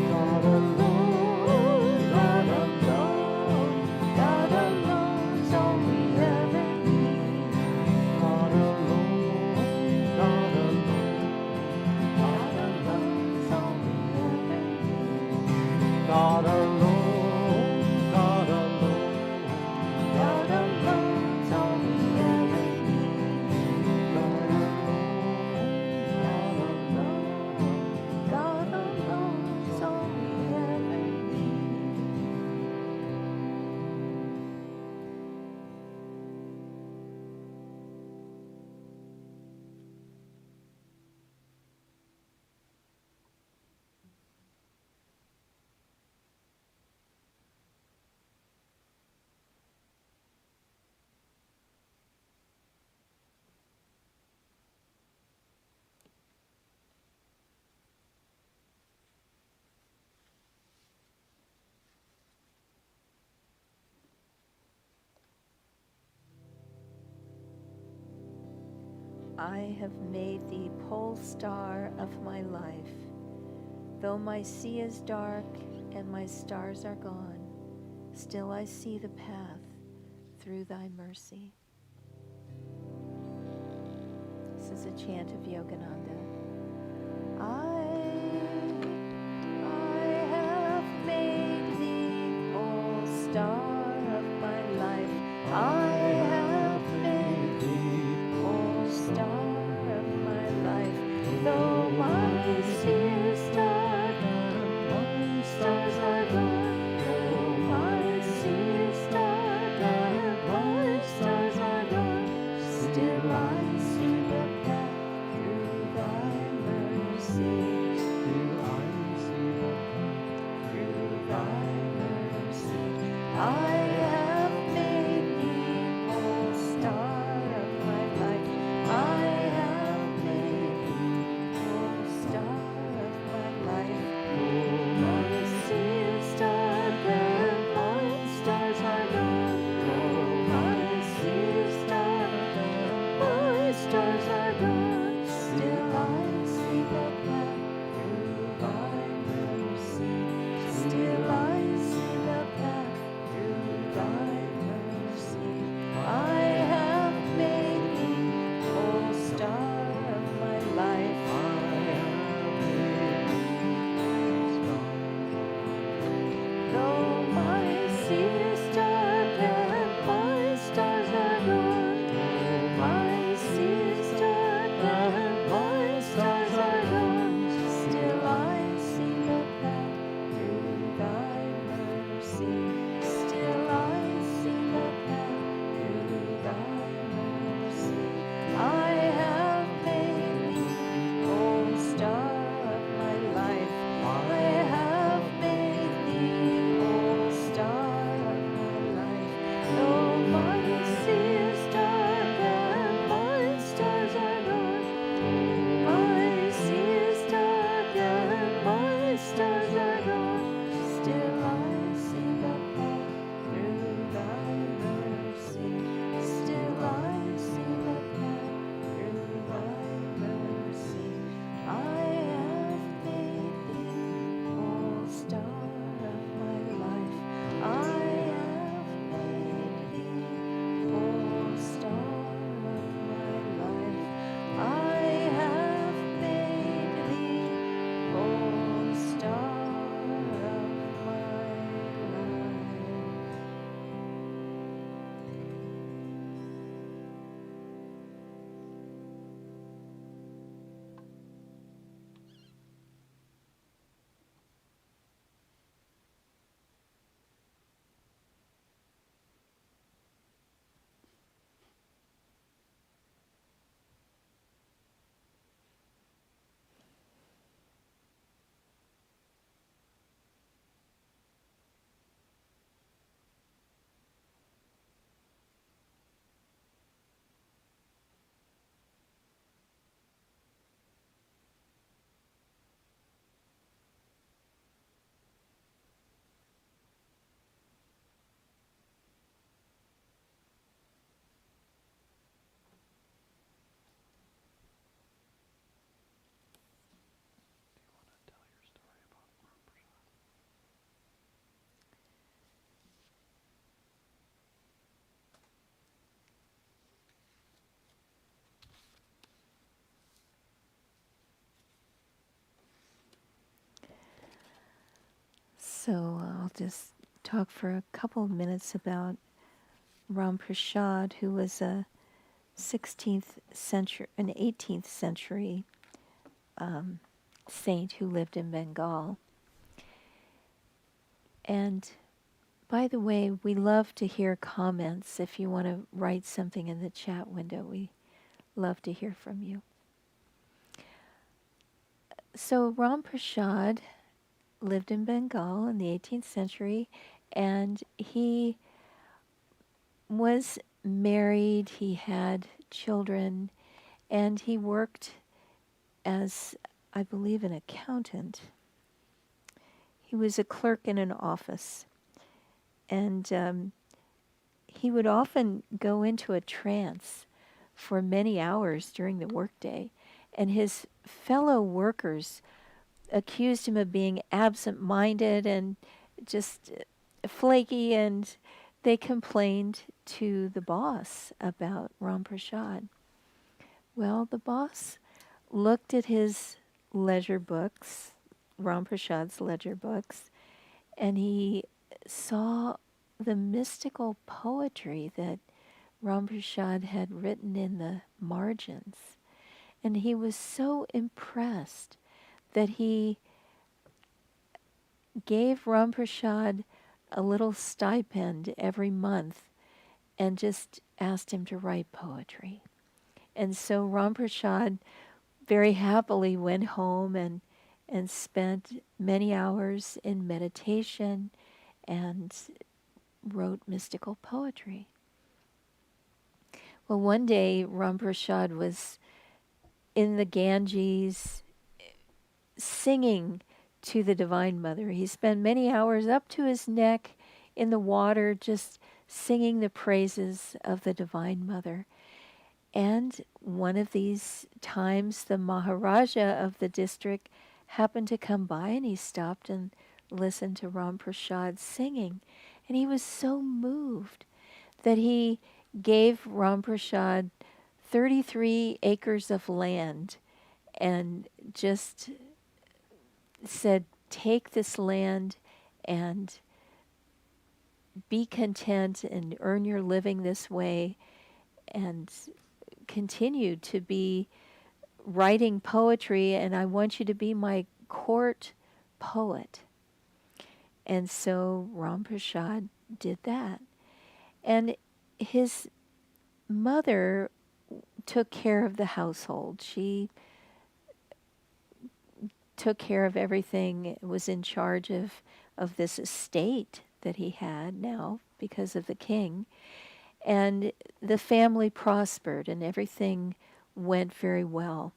God alone, God alone, God alone's all we ever need. God alone, God alone, God alone's all we ever need. God alone, God alone, God alone's all we ever need. God alone, God alone's all we ever need. I have made thee pole star of my life. Though my sea is dark and my stars are gone, still I see the path through thy mercy. This is a chant of Yogananda. I have made So I'll just talk for a couple of minutes about Ram Prashad, who was a 16th century, an 18th century saint who lived in Bengal. And by the way, we love to hear comments. If you want to write something in the chat window, we love to hear from you. So Ram Prashad lived in Bengal in the 18th century, and he was married, he had children, and he worked as, I believe, an accountant. He was a clerk in an office, and he would often go into a trance for many hours during the workday, and his fellow workers accused him of being absent-minded and just flaky, and they complained to the boss about Ram Prashad. Well, the boss looked at his ledger books, Ram Prashad's ledger books, and he saw the mystical poetry that Ram Prashad had written in the margins. And he was so impressed that he gave Ram Prashad a little stipend every month and just asked him to write poetry. And so Ram Prashad very happily went home and spent many hours in meditation and wrote mystical poetry. Well, one day Ram Prashad was in the Ganges singing to the Divine Mother. He spent many hours up to his neck in the water just singing the praises of the Divine Mother. And one of these times, the Maharaja of the district happened to come by, and he stopped and listened to Ram Prashad singing. And he was so moved that he gave Ram Prashad 33 acres of land and just said, take this land and be content and earn your living this way, and continue to be writing poetry, and I want you to be my court poet. And so Ram Prashad did that. And his mother took care of the household. She took care of everything, was in charge of this estate that he had now because of the king. And the family prospered and everything went very well.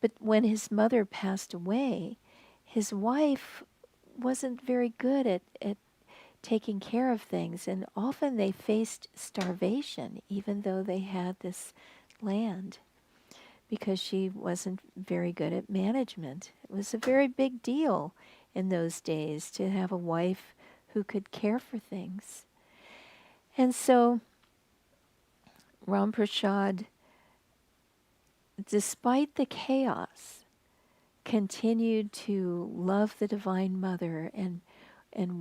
But when his mother passed away, his wife wasn't very good at taking care of things, and often they faced starvation even though they had this land, because she wasn't very good at management. It was a very big deal in those days to have a wife who could care for things. And so Ram Prashad, despite the chaos, continued to love the Divine Mother and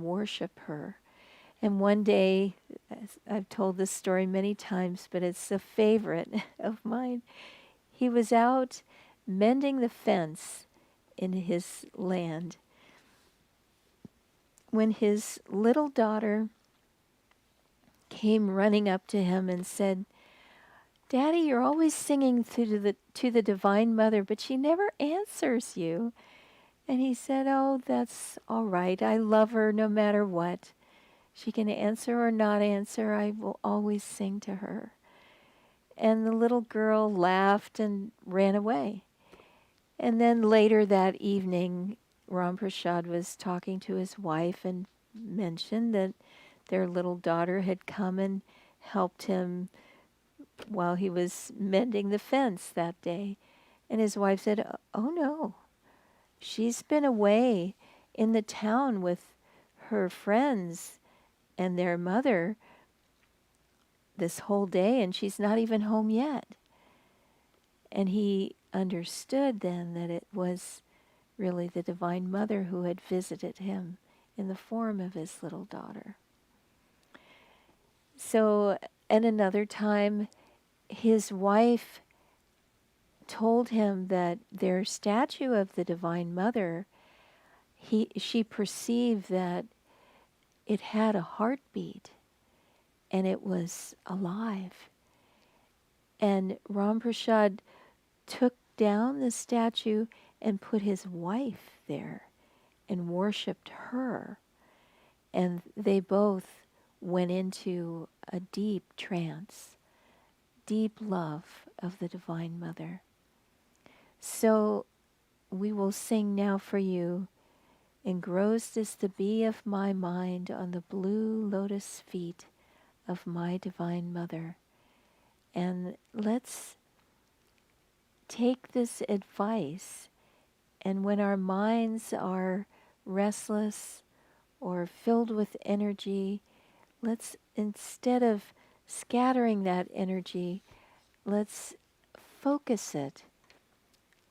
worship her. And one day, I've told this story many times, but it's a favorite of mine. He was out mending the fence in his land when his little daughter came running up to him and said, Daddy, you're always singing to the Divine Mother, but she never answers you. And he said, oh, that's all right. I love her no matter what. She can answer or not answer. I will always sing to her. And the little girl laughed and ran away. And then later that evening, Ram Prashad was talking to his wife and mentioned that their little daughter had come and helped him while he was mending the fence that day. And his wife said, oh no, she's been away in the town with her friends and their mother this whole day, and she's not even home yet. And he understood then that it was really the Divine Mother who had visited him in the form of his little daughter. So, at another time, his wife told him that their statue of the Divine Mother, she perceived that it had a heartbeat and it was alive. And Ram Prashad took down the statue and put his wife there and worshipped her. And they both went into a deep trance, deep love of the Divine Mother. So we will sing now for you, engrossed is the bee of my mind on the blue lotus feet of my Divine Mother. And let's take this advice, and when our minds are restless or filled with energy, let's, instead of scattering that energy, let's focus it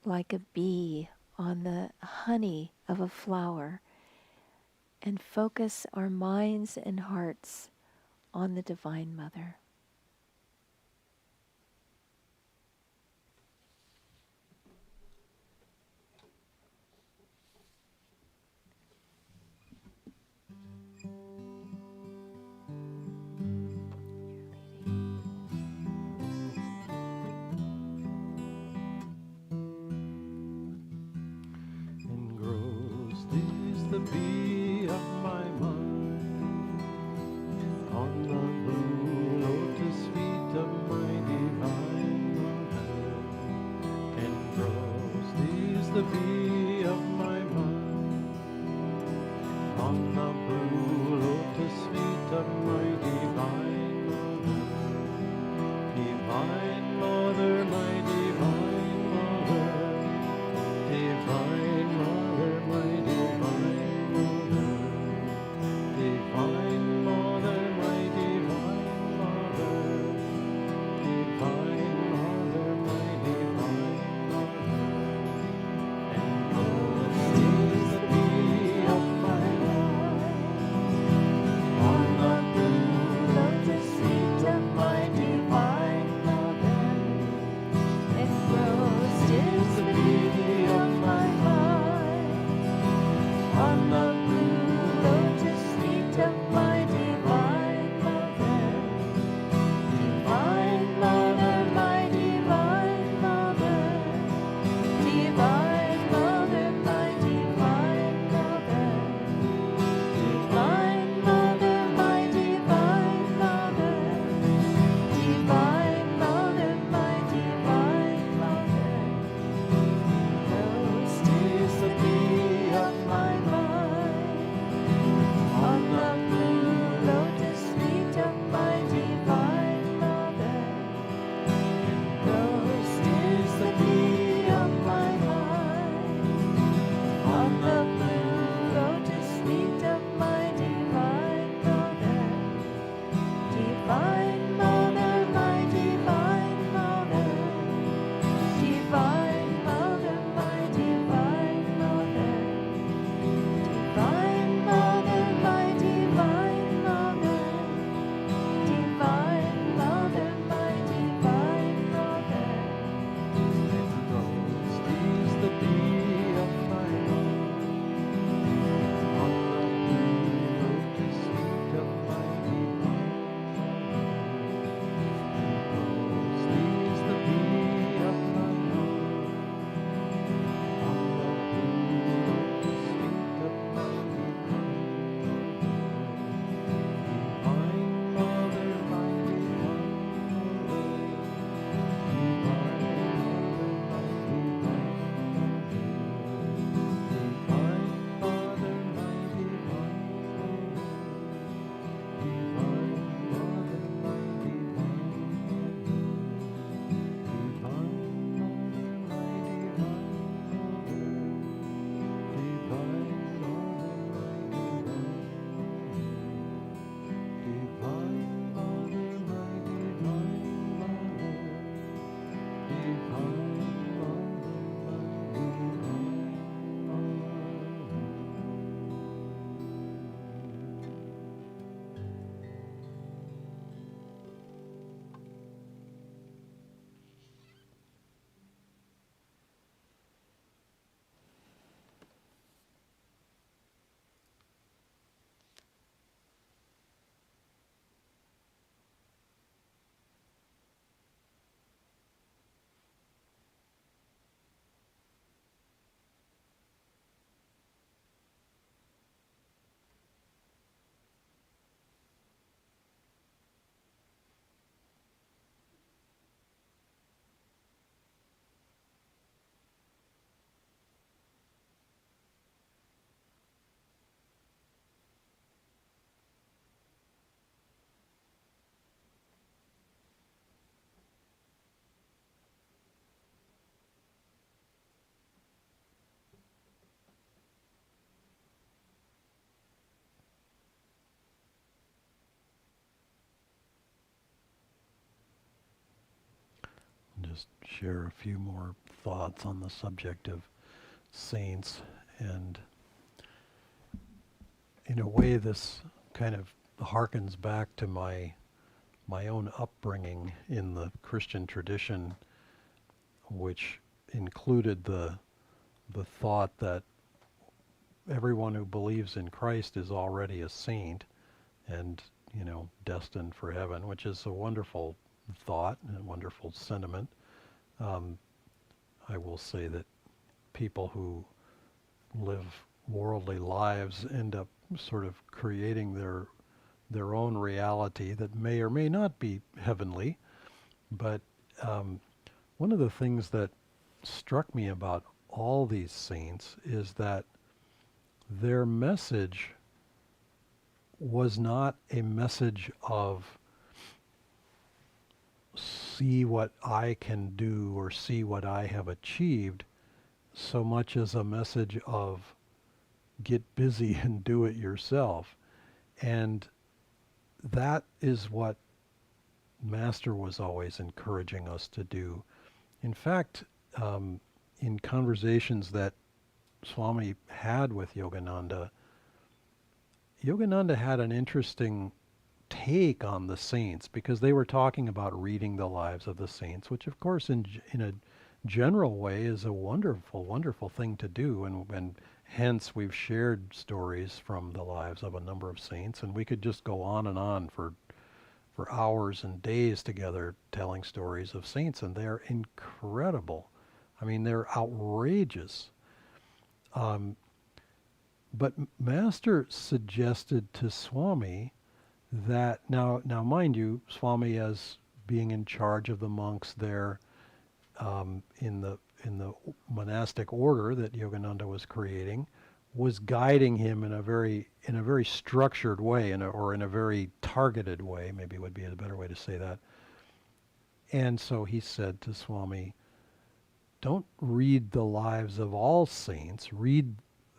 like a bee on the honey of a flower and focus our minds and hearts on the Divine Mother. Engrossed is the bee of my mind on the blue lotus feet of my Divine Mother. Engrossed is the bee of my mind on the blue lotus feet of my Divine Mother. Divine Mother, my Divine Mother. Divine Mother, my Divine Mother. Divine Mother, my Divine Mother. Divine Mother, my Divine Mother. Engrossed is the bee of my mind on the blue just share a few more thoughts on the subject of saints. And in a way, this kind of harkens back to my own upbringing in the Christian tradition, which included the thought that everyone who believes in Christ is already a saint and, destined for heaven, which is a wonderful thought and a wonderful sentiment. I will say that people who live worldly lives end up sort of creating their own reality that may or may not be heavenly. But one of the things that struck me about all these saints is that their message was not a message of see what I can do or see what I have achieved, so much as a message of get busy and do it yourself. And that is what Master was always encouraging us to do. In fact, in conversations that Swami had with Yogananda, Yogananda had an interesting take on the saints, because they were talking about reading the lives of the saints, which of course in a general way is a wonderful, wonderful thing to do. And hence we've shared stories from the lives of a number of saints, and we could just go on and on for hours and days together telling stories of saints, and they're incredible. I mean, they're outrageous. But Master suggested to Swami that now mind you, Swami, as being in charge of the monks there in the monastic order that Yogananda was creating, was guiding him in a very structured way, or in a very targeted way, maybe would be a better way to say that. And so he said to Swami, don't read the lives of all saints,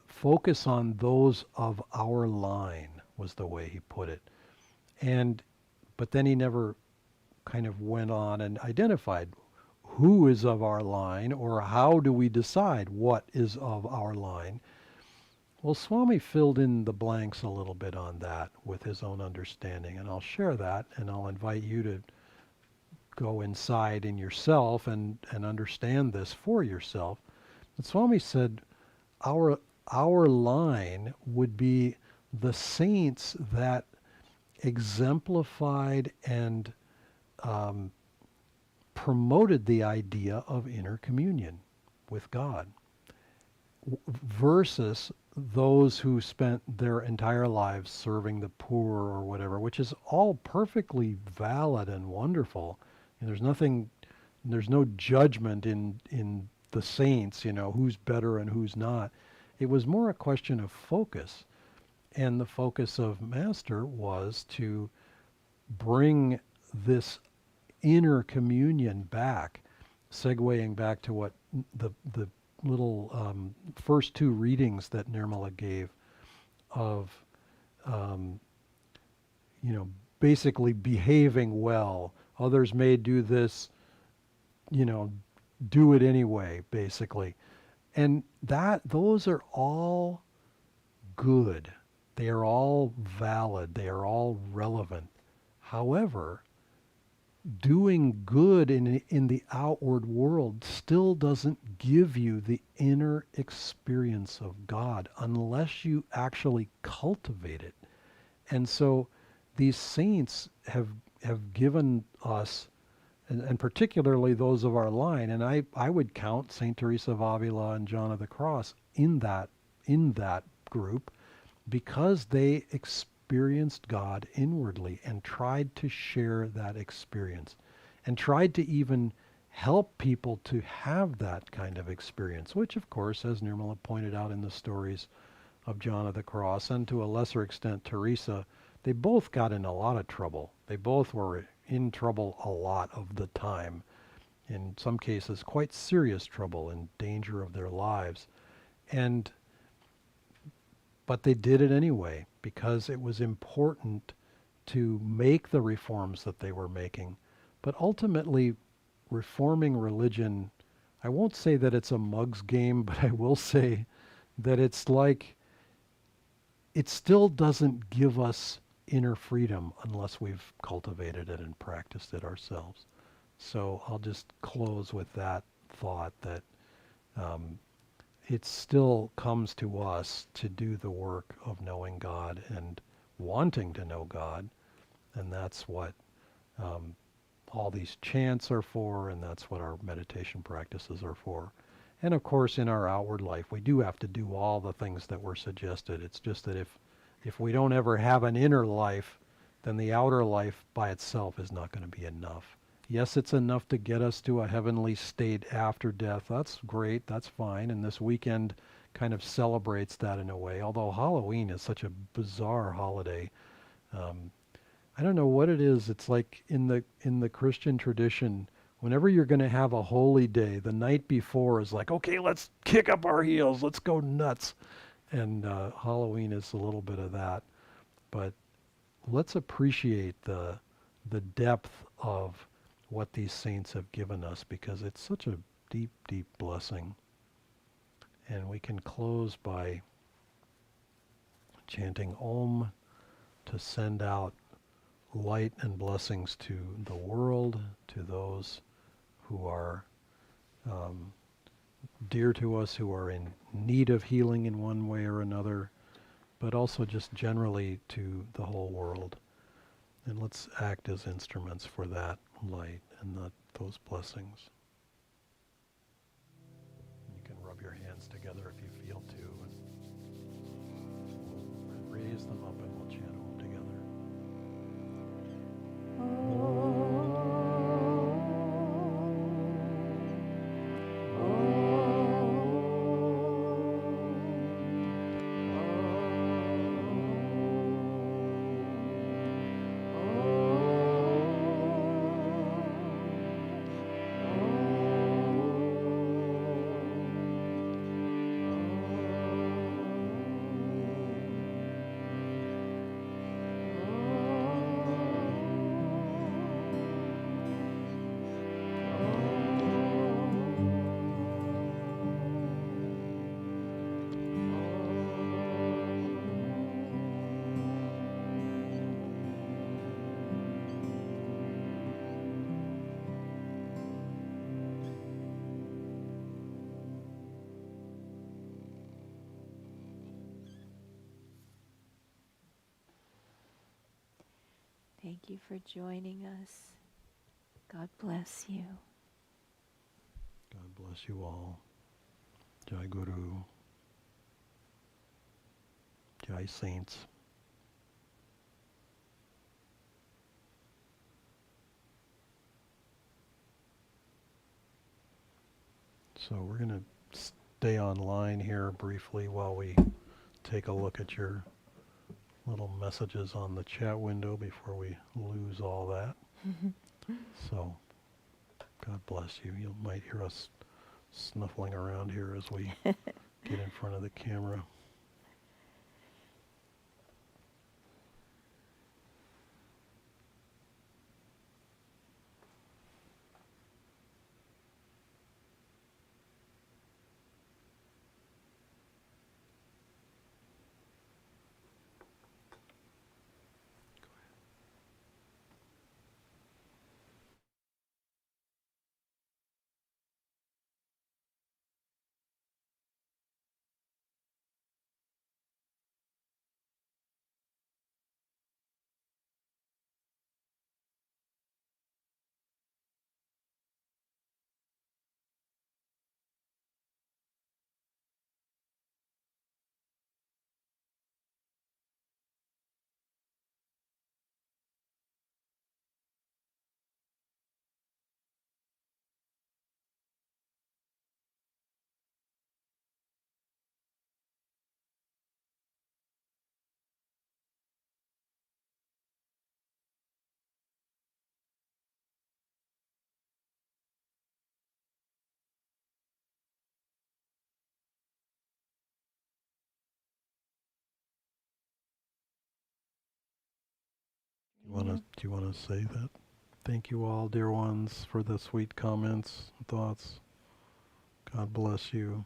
focus on those of our line, was the way he put it. But then he never kind of went on and identified who is of our line, or how do we decide what is of our line. Well, Swami filled in the blanks a little bit on that with his own understanding, and I'll share that, and I'll invite you to go inside in yourself and understand this for yourself. But Swami said our line would be the saints that exemplified and promoted the idea of inner communion with God, versus those who spent their entire lives serving the poor or whatever, which is all perfectly valid and wonderful. And there's no judgment in the saints, who's better and who's not. It was more a question of focus. And the focus of Master was to bring this inner communion back, segueing back to what the little first two readings that Nirmala gave of, basically behaving well. Others may do this, do it anyway, basically. And those are all good. They are all valid. They are all relevant. However, doing good in the outward world still doesn't give you the inner experience of God unless you actually cultivate it. And so these saints have given us, and particularly those of our line, and I would count Saint Teresa of Avila and John of the Cross in that group, because they experienced God inwardly and tried to share that experience, and tried to even help people to have that kind of experience, which of course, as Nirmala pointed out in the stories of John of the Cross, and to a lesser extent Teresa, they both got in a lot of trouble. They both were in trouble a lot of the time, in some cases quite serious trouble and danger of their lives. But they did it anyway, because it was important to make the reforms that they were making. But ultimately, reforming religion, I won't say that it's a mug's game, but I will say that it's like it still doesn't give us inner freedom unless we've cultivated it and practiced it ourselves. So I'll just close with that thought that um, it still comes to us to do the work of knowing God and wanting to know God, and that's what um, all these chants are for, and that's what our meditation practices are for. And of course, in our outward life, we do have to do all the things that were suggested. It's just that if we don't ever have an inner life, then the outer life by itself is not going to be enough. Yes, it's enough to get us to a heavenly state after death. That's great. That's fine. And this weekend kind of celebrates that in a way. Although Halloween is such a bizarre holiday, um, I don't know what it is. It's like in the Christian tradition, whenever you're going to have a holy day, the night before is like, okay, let's kick up our heels, let's go nuts. And Halloween is a little bit of that. But let's appreciate the depth of what these saints have given us, because it's such a deep, deep blessing. And we can close by chanting Om to send out light and blessings to the world, to those who are um, dear to us, who are in need of healing in one way or another, but also just generally to the whole world. And let's act as instruments for that light and those blessings. You can rub your hands together if you feel to, and we'll raise them up and we'll chant Om together. Thank you for joining us. God bless you. God bless you all. Jai Guru. Jai Saints. So we're going to stay online here briefly while we take a look at your little messages on the chat window before we lose all that. So God bless you. You might hear us snuffling around here as we get in front of the camera. Do you want to say that? Thank you all, dear ones, for the sweet comments and thoughts. God bless you.